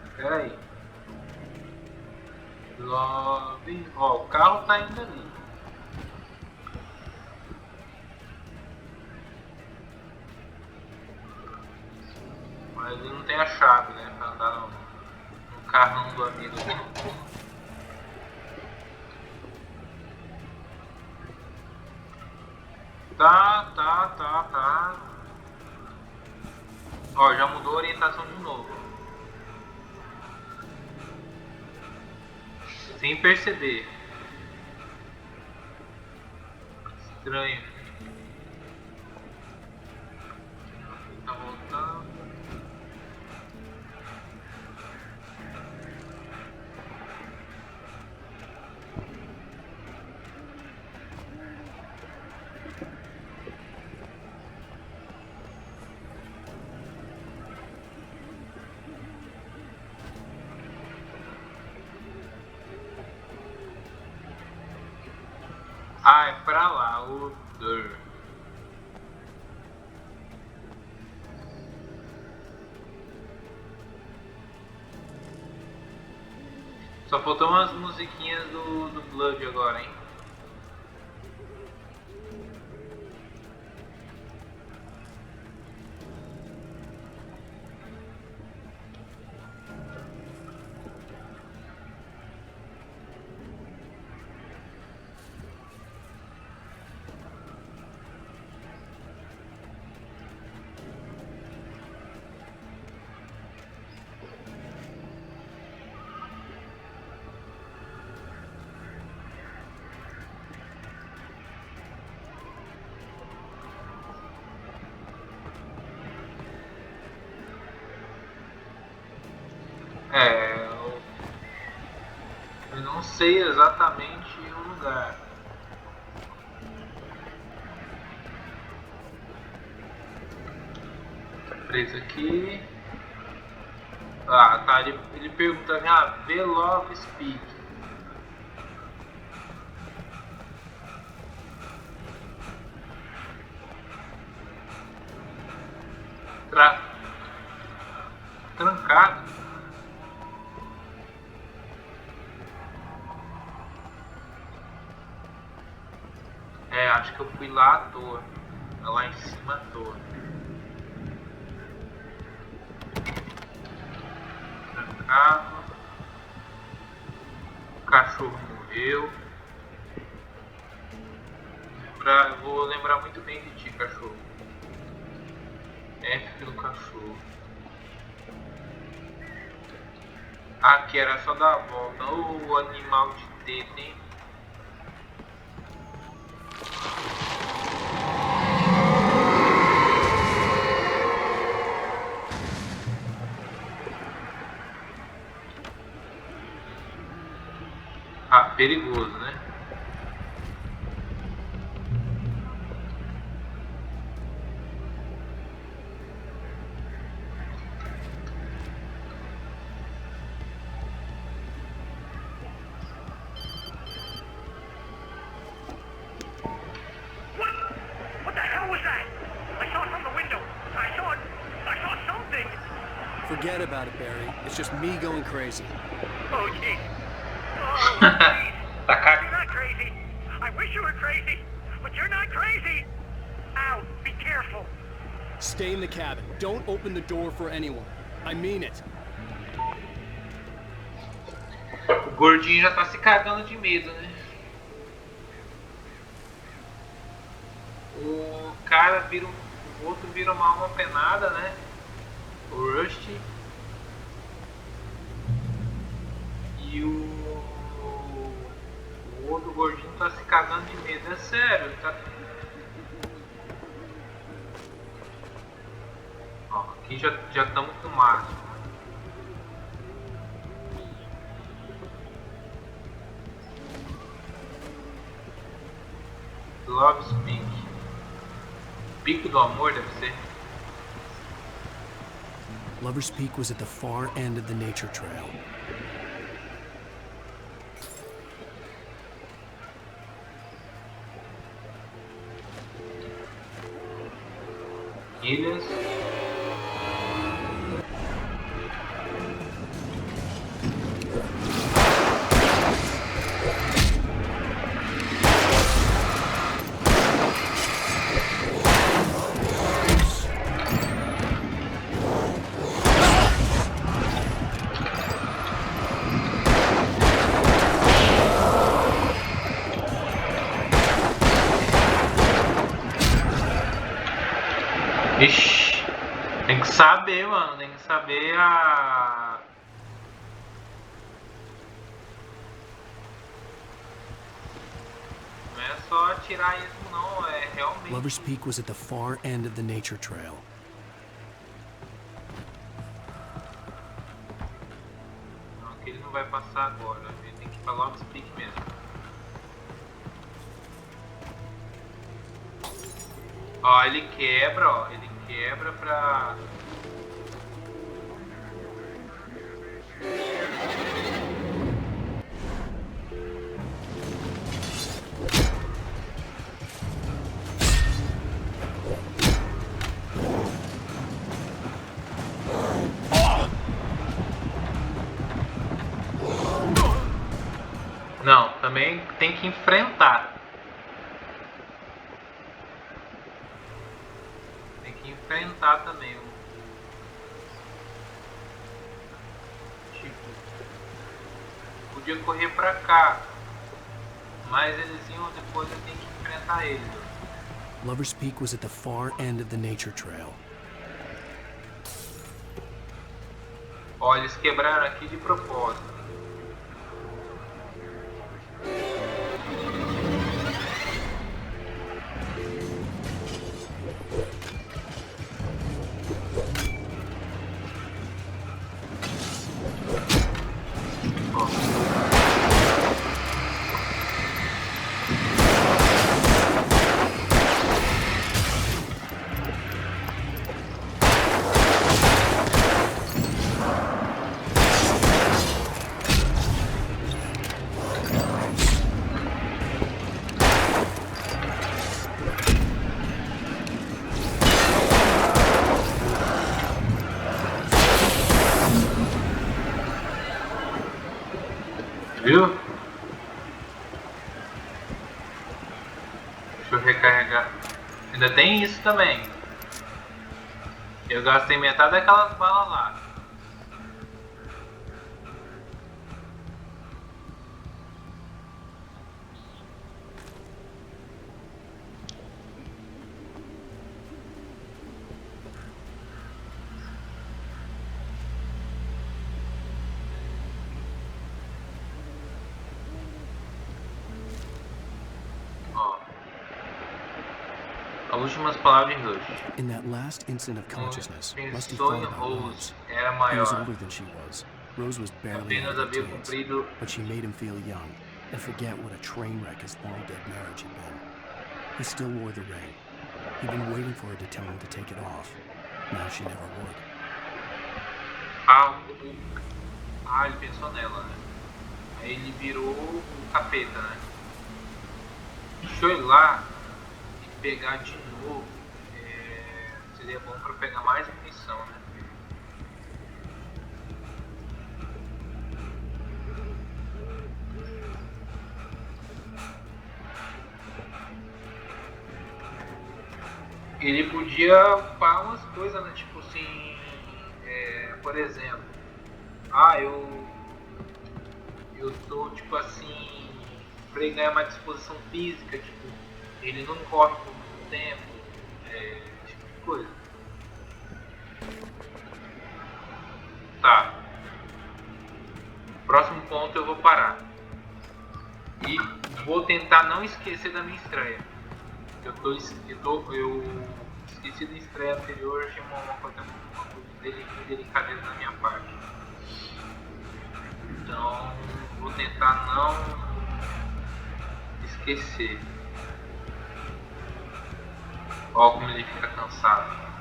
Espera aí. Lobby. Ó, o carro tá indo ali. Mas ele não tem a chave, né? Pra andar no carrão do amigo dele. Tá. Ó, já mudou a orientação de novo. Sem perceber. Estranho. Tá voltando. Ah, é pra lá, o Dur. Só faltou umas musiquinhas do Blood agora, hein? Eu não sei exatamente o lugar. Tá preso aqui. Ah, tá. Ele pergunta, vê logo speak. Trancado. Acho que eu fui lá à toa. Lá em cima à toa. Trancado. O cachorro morreu. Vou lembrar muito bem de ti, cachorro. F pelo cachorro. Aqui era só dar a volta. O animal de teta, hein? perigoso, né? What the hell was that? I saw it from the window. I saw something. Forget about it, Barry. It's just me going crazy. Oh, jeez. Oh, please. You're not crazy. I wish you were crazy, but you're not crazy. Ow, be careful. Stay in the cabin. Don't open the door for anyone. I mean it. O gordinho já tá se cagando de medo, né? O cara vira o outro vira uma alma penada, né? O Rusty. E o outro gordinho tá se cagando de medo, é sério, tá? Ó, aqui já estamos com o máximo. Love Speak. Pico do amor deve ser. Lover's Peak was at the far end of the nature trail. Ilhas. Ixi, tem que saber, mano, tem que saber a... Não é só atirar isso não, é realmente... Lover's Peak was at the far end of the nature trail. Não, aqui ele não vai passar agora, ele tem que ir pra Lover's Peak mesmo. Ó, ele quebra pra... Não, também tem que enfrentar. Enfrentar também tipo, podia correr pra cá, mas eles iam depois, eu tenho que enfrentar eles. Lover's Peak was at the far end of the nature trail. Ó, eles quebraram aqui de propósito. Viu? Deixa eu recarregar. Ainda tem isso também. Eu gastei metade daquelas balas lá. Últimas palavras em Rush. In that last instant of consciousness, Rusty Pensou thought em about Rose, Rose. era He was maior. older than she was. Rose was barely Apenas out of havia her teens, cumprido but she made him feel young. and forget what a train wreck his long-dead marriage had been. He still wore the ring. He'd been waiting for her to tell him to take it off. Now she never would. Ele pensou nela, né? Aí ele virou o capeta, né? Deixa eu ir lá e pegar de novo. Seria bom para pegar mais munição, né? Ele podia upar umas coisas, né? Tipo assim, por exemplo, eu tô tipo assim, pra ele ganhar mais disposição física, tipo, ele não corre por muito tempo, esse tipo de coisa. Tá. Próximo ponto eu vou parar. E vou tentar não esquecer da minha estreia. Eu esqueci da estreia anterior, achei uma coisa de delicadeza da minha parte. Então, vou tentar não esquecer. Olha como ele fica cansado.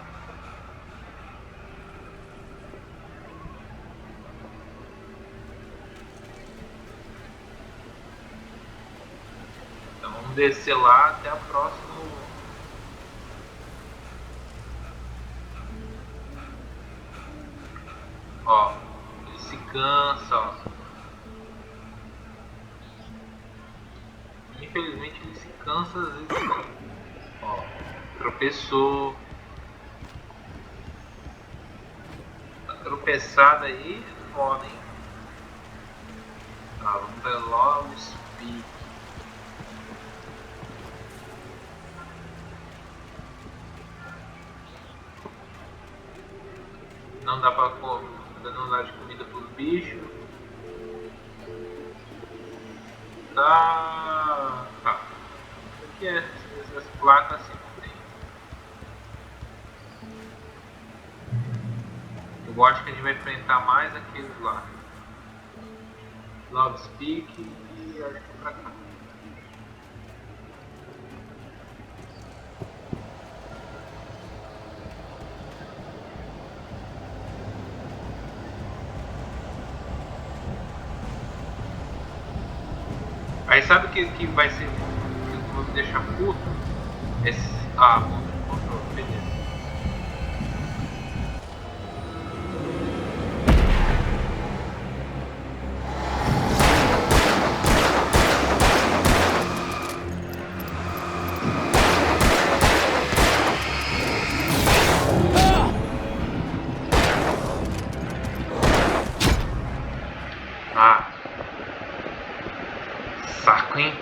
Então, vamos descer lá até a próxima. Ó, ele se cansa, ó. Infelizmente ele se cansa às vezes. Ó, tropeçou. Tá tropeçada aí, foda, hein? Tá, vamos ver logo o speed. Não dá pra não dar de comida pros bichos. Tá. O que é? Essas placas sempre tem. Eu acho que a gente vai enfrentar mais aqueles lá. Love Speak e acho que é pra cá. Aí sabe o que vai ser, que vou me deixar puto? Ponto de controle, beleza. Saco, hein?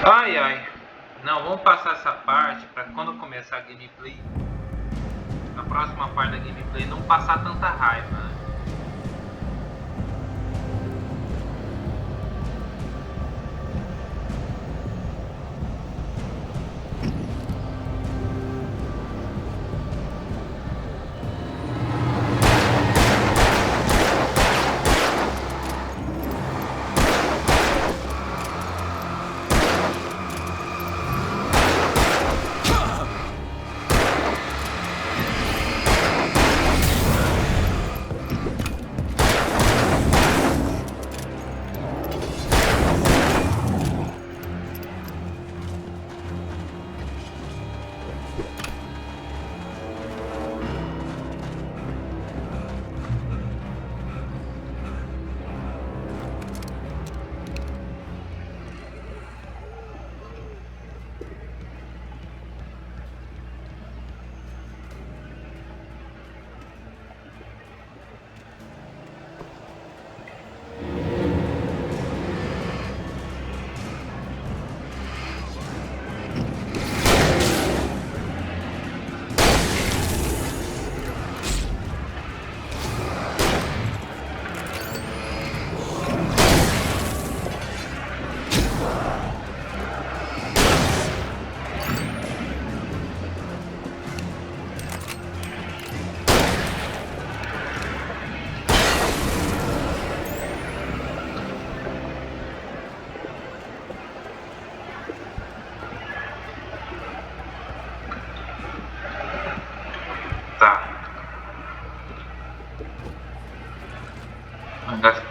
Ai. Não, vamos passar essa parte para quando começar a gameplay, na próxima parte da gameplay, não passar tanta raiva, né?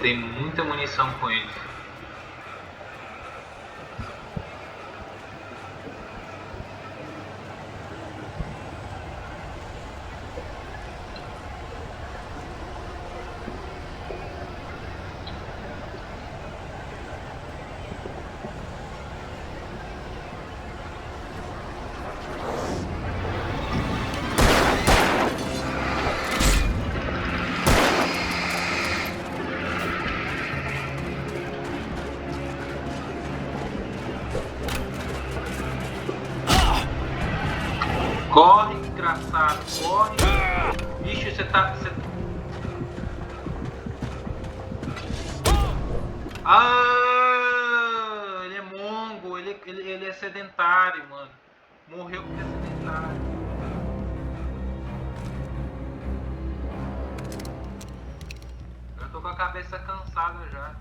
tem muita munição com eles. Corre, desgraçado, corre. Bicho, você tá... Ah, ele é mongo, ele é sedentário, mano. Morreu porque é sedentário. Eu tô com a cabeça cansada já.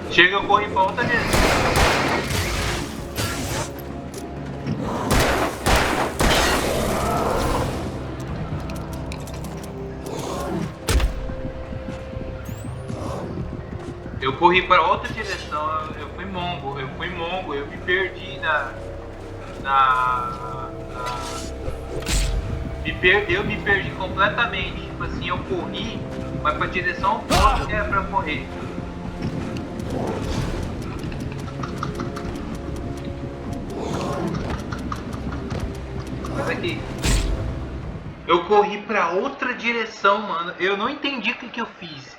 Chega, eu corro em volta dele. Eu corri para outra direção, eu fui mongo, eu me perdi eu me perdi completamente. Tipo assim, eu corri, mas para a direção oposta que era para correr. Aqui. Eu corri pra outra direção, mano. Eu não entendi o que eu fiz.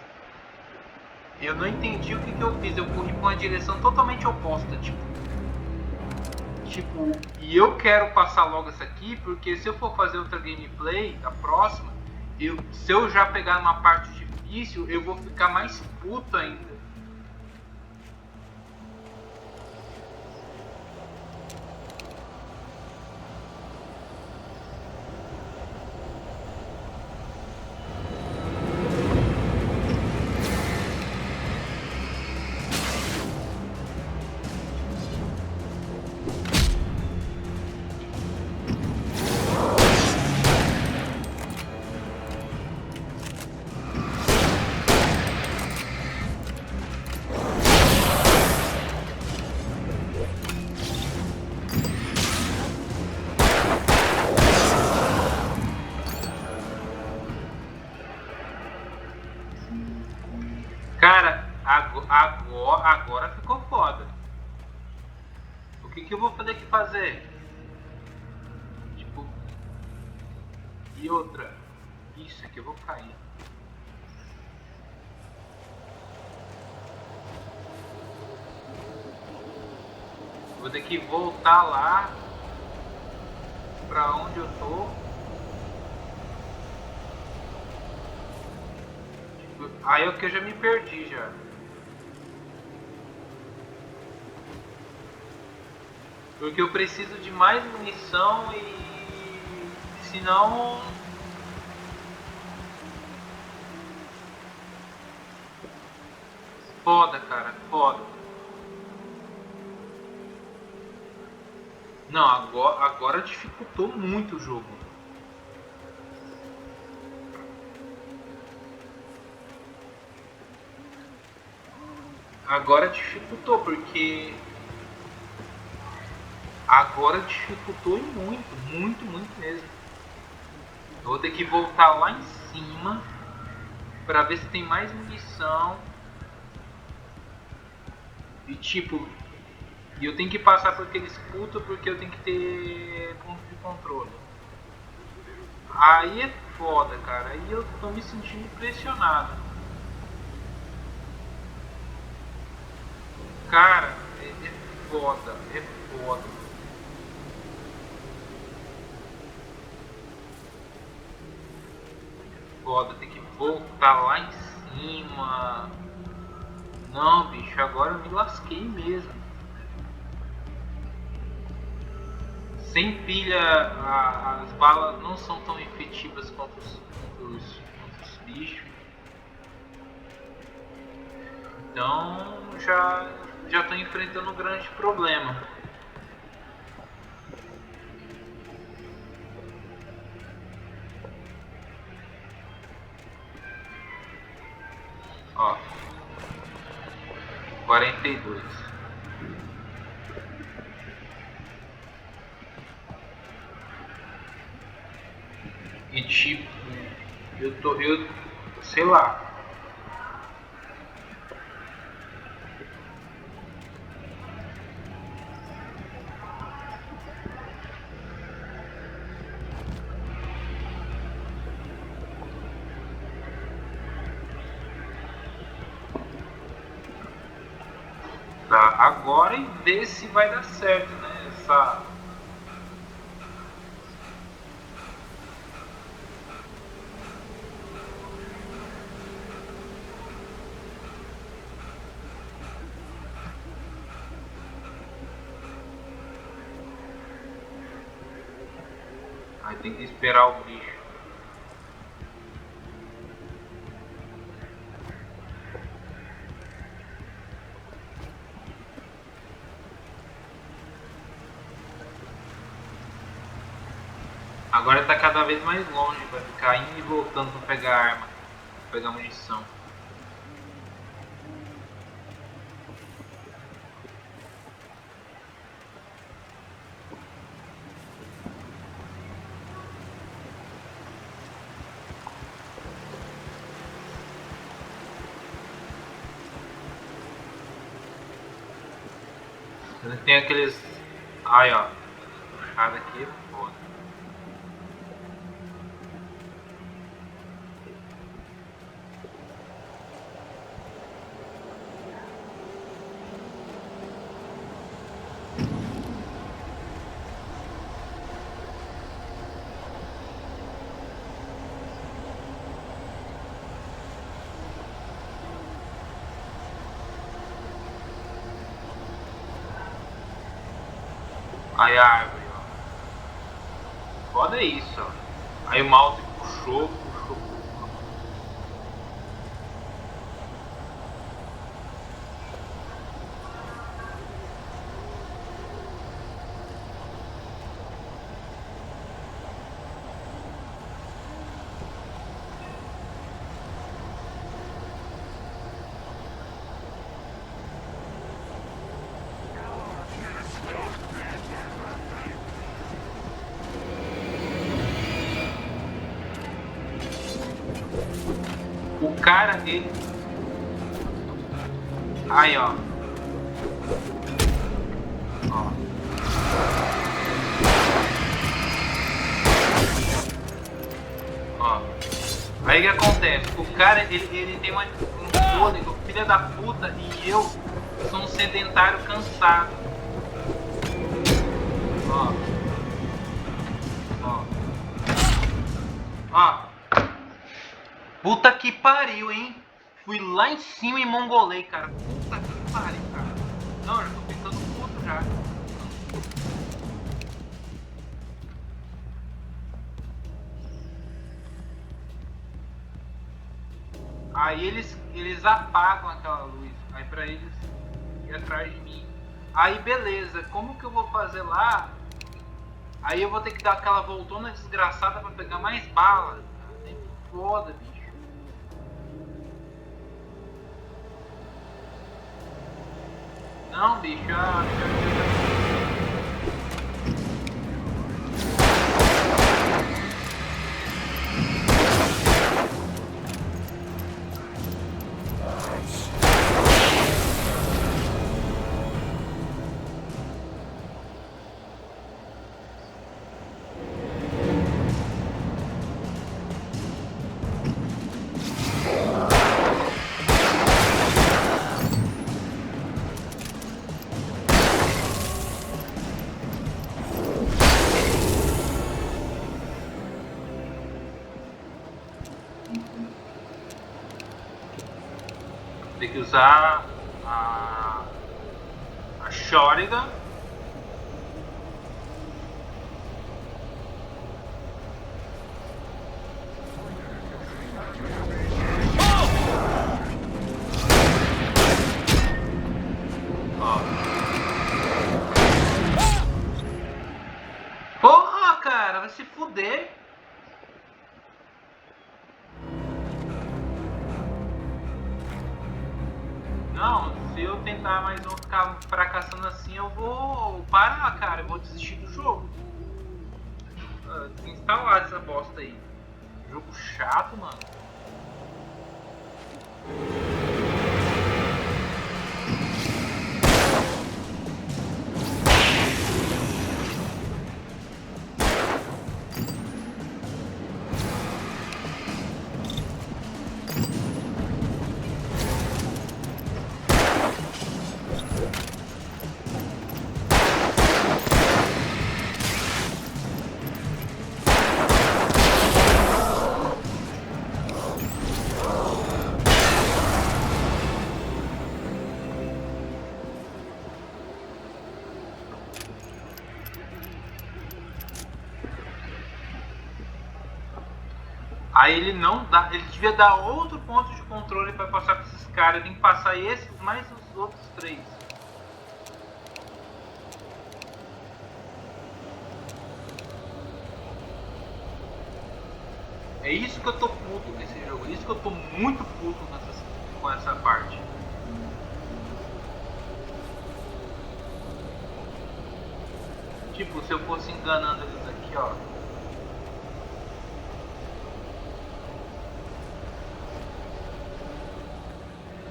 Eu corri pra uma direção totalmente oposta, tipo, e eu quero passar logo essa aqui, porque se eu for fazer outra gameplay, a próxima, se eu já pegar uma parte difícil, eu vou ficar mais puto ainda. Cara, agora ficou foda. O que eu vou ter que fazer? Tipo, e outra, isso aqui eu vou cair. Vou ter que voltar lá pra onde eu tô. Aí é que eu já me perdi já. Porque eu preciso de mais munição e senão... Foda, cara, foda. Não, agora dificultou muito o jogo. Agora dificultou, porque... Agora dificultou muito mesmo. Eu vou ter que voltar lá em cima pra ver se tem mais munição. E tipo... E eu tenho que passar por aqueles putos porque eu tenho que ter ponto de controle. Aí é foda, cara. Aí eu tô me sentindo pressionado. Cara, é foda, é foda. É foda, tem que voltar lá em cima. Não, bicho, agora eu me lasquei mesmo. Sem pilha, as balas não são tão efetivas quanto os bichos. Então já estou enfrentando um grande problema. Ó, 42. E tipo, eu sei lá. Tá, agora e ver se vai dar certo, né? Essa... Aí tem que esperar o bicho. Agora tá cada vez mais longe, vai ficar indo e voltando pra pegar arma, pra pegar munição. Tem aqueles... Aí ó, puxado aqui, foda. Aí a árvore, ó. Foda é isso, ó. Aí o mouse puxou. O cara, ele... Aí, ó. Ó. Ó. Aí o que acontece? O cara, ele tem um fôlego, filha da puta, e eu sou um sedentário cansado. Ó. Ó. Ó. Puta que pariu, hein? Fui lá em cima e mongolei, cara. Puta que pariu, cara. Não, eu já tô ficando puto já. Aí eles apagam aquela luz. Aí pra eles ir atrás de mim. Aí beleza, como que eu vou fazer lá? Aí eu vou ter que dar aquela voltona desgraçada pra pegar mais bala. Foda, bicho. Não, bicho, tem que usar a Shotgun. Porra, cara, vai se fuder. Não, se eu tentar mais um ficar fracassando assim, eu vou parar, cara. Eu vou desistir do jogo. Tem que instalar essa bosta aí. Jogo chato, mano. Aí ele não dá, ele devia dar outro ponto de controle para passar para esses caras. Tem que passar esses mais os outros 3. É isso que eu tô puto nesse jogo. É isso que eu tô muito puto com essa parte. Tipo, se eu fosse enganando eles aqui, ó.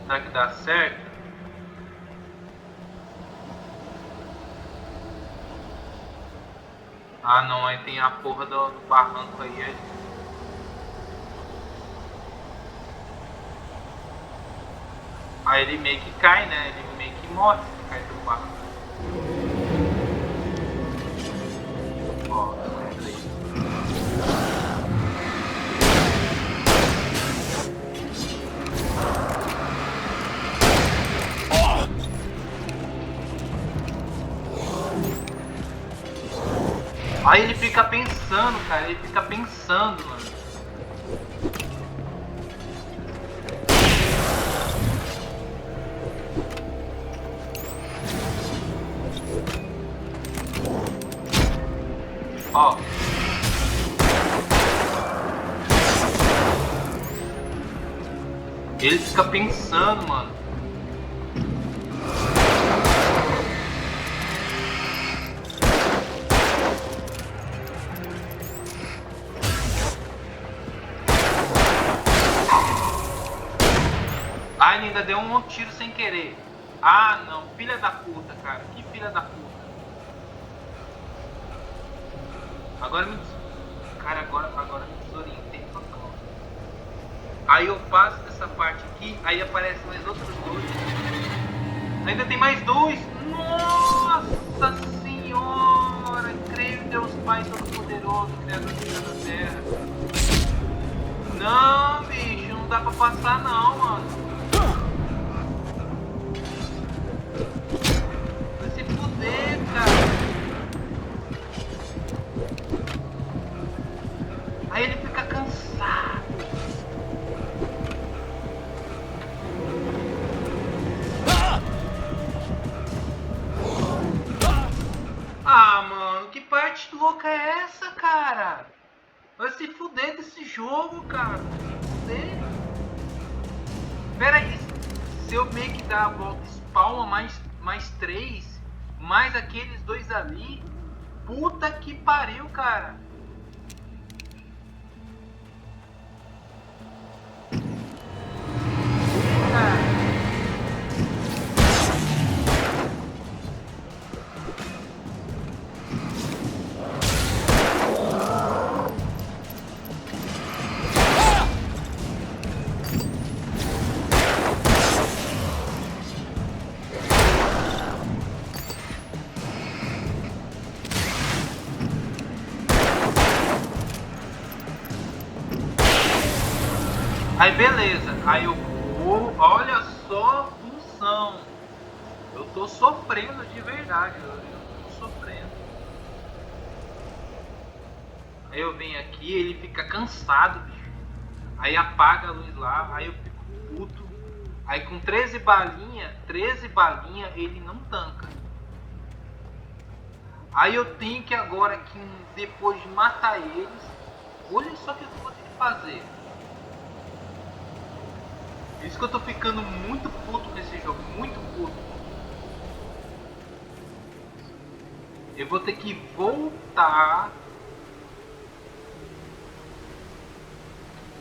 Será que dá certo? Ah não, aí tem a porra do barranco aí. Aí ele meio que cai, né? Ele meio que morre se cai pelo barranco. Ó, aí ele fica pensando, cara, ele fica pensando, mano. Ó. Ele fica pensando, mano. Ah, ele ainda deu um tiro sem querer. Ah, não. Filha da puta, cara. Que filha da puta. Agora me... Cara, agora me desorientei total. Aí eu passo dessa parte aqui, aí aparecem mais outros 2. Ainda tem mais 2. Nossa senhora. Creio em Deus Pai Todo-Poderoso, Criador de céu da terra. Não, bicho. Não dá pra passar não, mano. Vai se fuder, cara. jogo, cara. Pera aí. Se eu meio que dar a volta, spawna mais 3, mais aqueles 2 ali. Puta que pariu, cara. Aí beleza, aí eu vou, olha só a função. Eu tô sofrendo de verdade, eu tô sofrendo. Aí eu venho aqui, ele fica cansado, bicho. Aí apaga a luz lá, aí eu fico puto. Aí com 13 balinhas ele não tanca. Aí eu tenho que agora, que depois de matar eles, olha só o que eu vou ter que fazer. Isso que eu tô ficando muito puto nesse jogo, muito puto. Eu vou ter que voltar.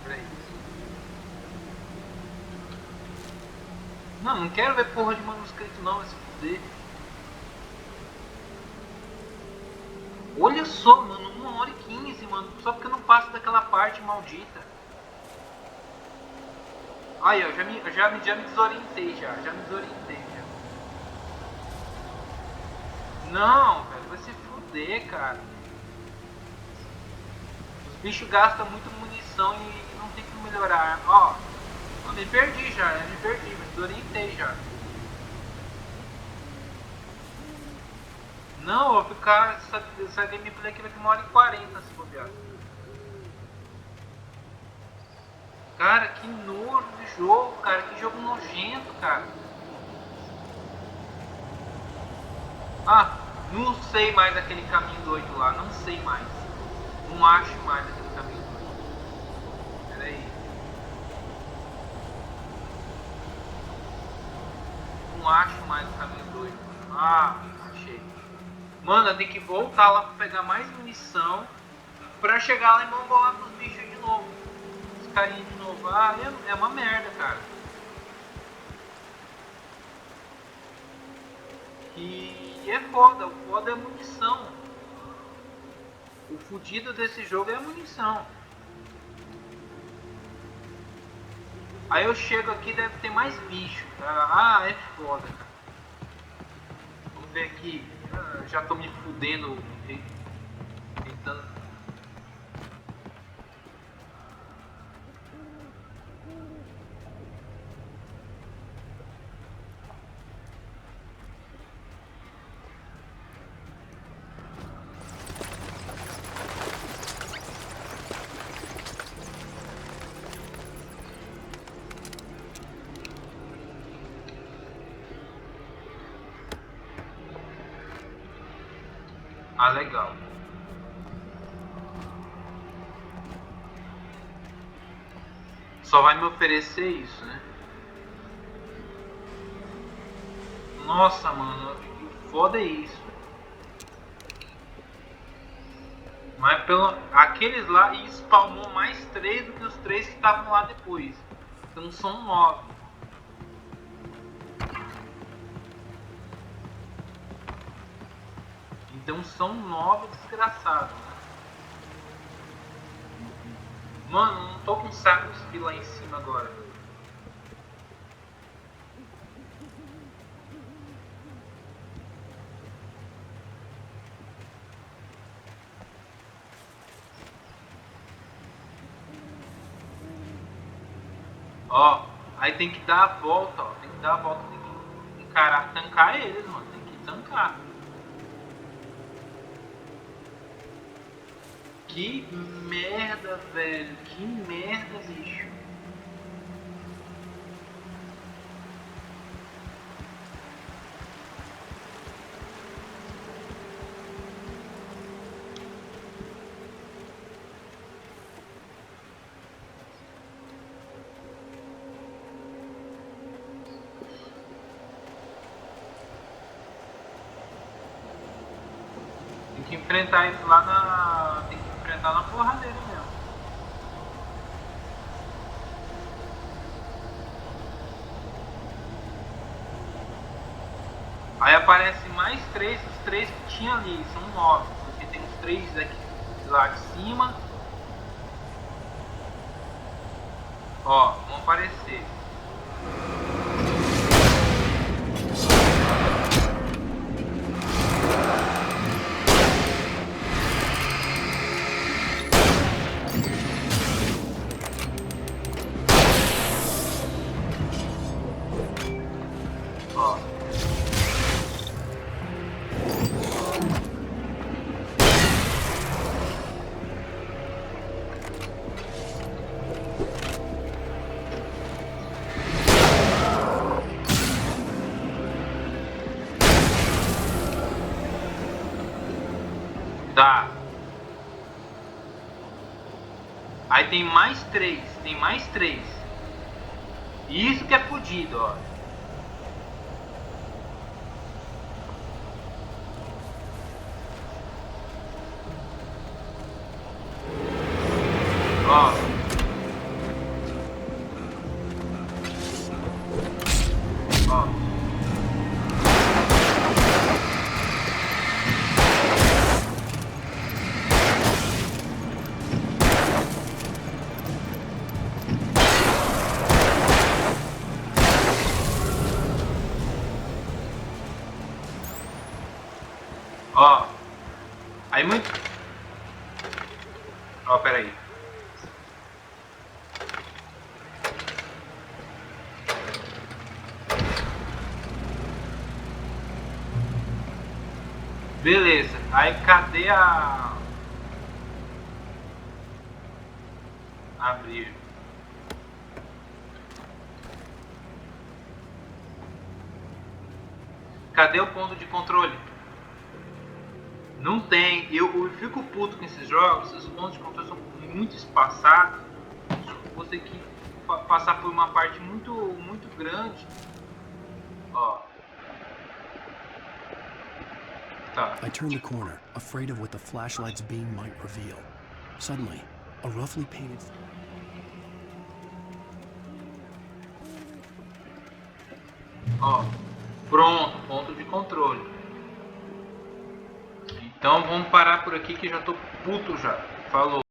Peraí. Não quero ver porra de manuscrito não, vai se fuder. Olha só, mano, 1h15, mano, só porque eu não passo daquela parte maldita. Aí, ó, já me desorientei já me desorientei já. Não, velho, vai se fuder, cara. Os bichos gastam muito munição e não tem que melhorar. Ó, eu me perdi já, me desorientei já. Não, vou ficar, essa gameplay aqui vai ter 1h40 se bobear. Cara, que nojo de jogo, cara. Que jogo nojento, cara. Ah, não sei mais aquele caminho doido lá. Não sei mais. Não acho mais aquele caminho doido. Pera aí. Não acho mais o caminho doido. Ah, achei. Mano, eu tenho que voltar lá pra pegar mais munição pra chegar lá e mongolar com os bichos de novo. Carinha de novo, é uma merda, cara. E é foda, o foda é a munição. O fudido desse jogo é a munição. Aí eu chego aqui, deve ter mais bicho, cara. É foda, cara. Vamos ver aqui. Já tô me fudendo tentando. Ah, legal. Só vai me oferecer isso, né? Nossa, mano, que foda é isso. Mas aqueles lá spawnou mais 3 do que os 3 que estavam lá depois. Então são 9. Então são 9 desgraçados, né? Mano, não tô com saco de subir lá em cima agora. Ó, aí tem que dar a volta, ó. Tem que dar a volta, tem que encarar, tancar eles, mano. Tem que tancar. Que merda, velho. Que merda, bicho. enfrentar ele lá na... Tem que enfrentar na porradeira mesmo. Aí aparece mais 3, os 3 que tinha ali, são 9. Porque tem os 3 aqui lá de cima. Ó, vão aparecer. Ó. Tá. Aí tem mais 3, tem mais 3. Isso que é fodido, ó. Ó. Ó. Ó. Aí muito... Ó, pera aí. Beleza. Aí cadê a... Abrir. Cadê o ponto de controle? Não tem. Eu fico puto com esses jogos. Os pontos de controle são muito espaçados. Você tem que passar por uma parte muito grande. Ó. Tá. I turned the corner, afraid of what the flashlight's beam might reveal. Suddenly, a roughly painted... Ó. Pronto, ponto de controle. Então vamos parar por aqui que já tô puto já. Falou.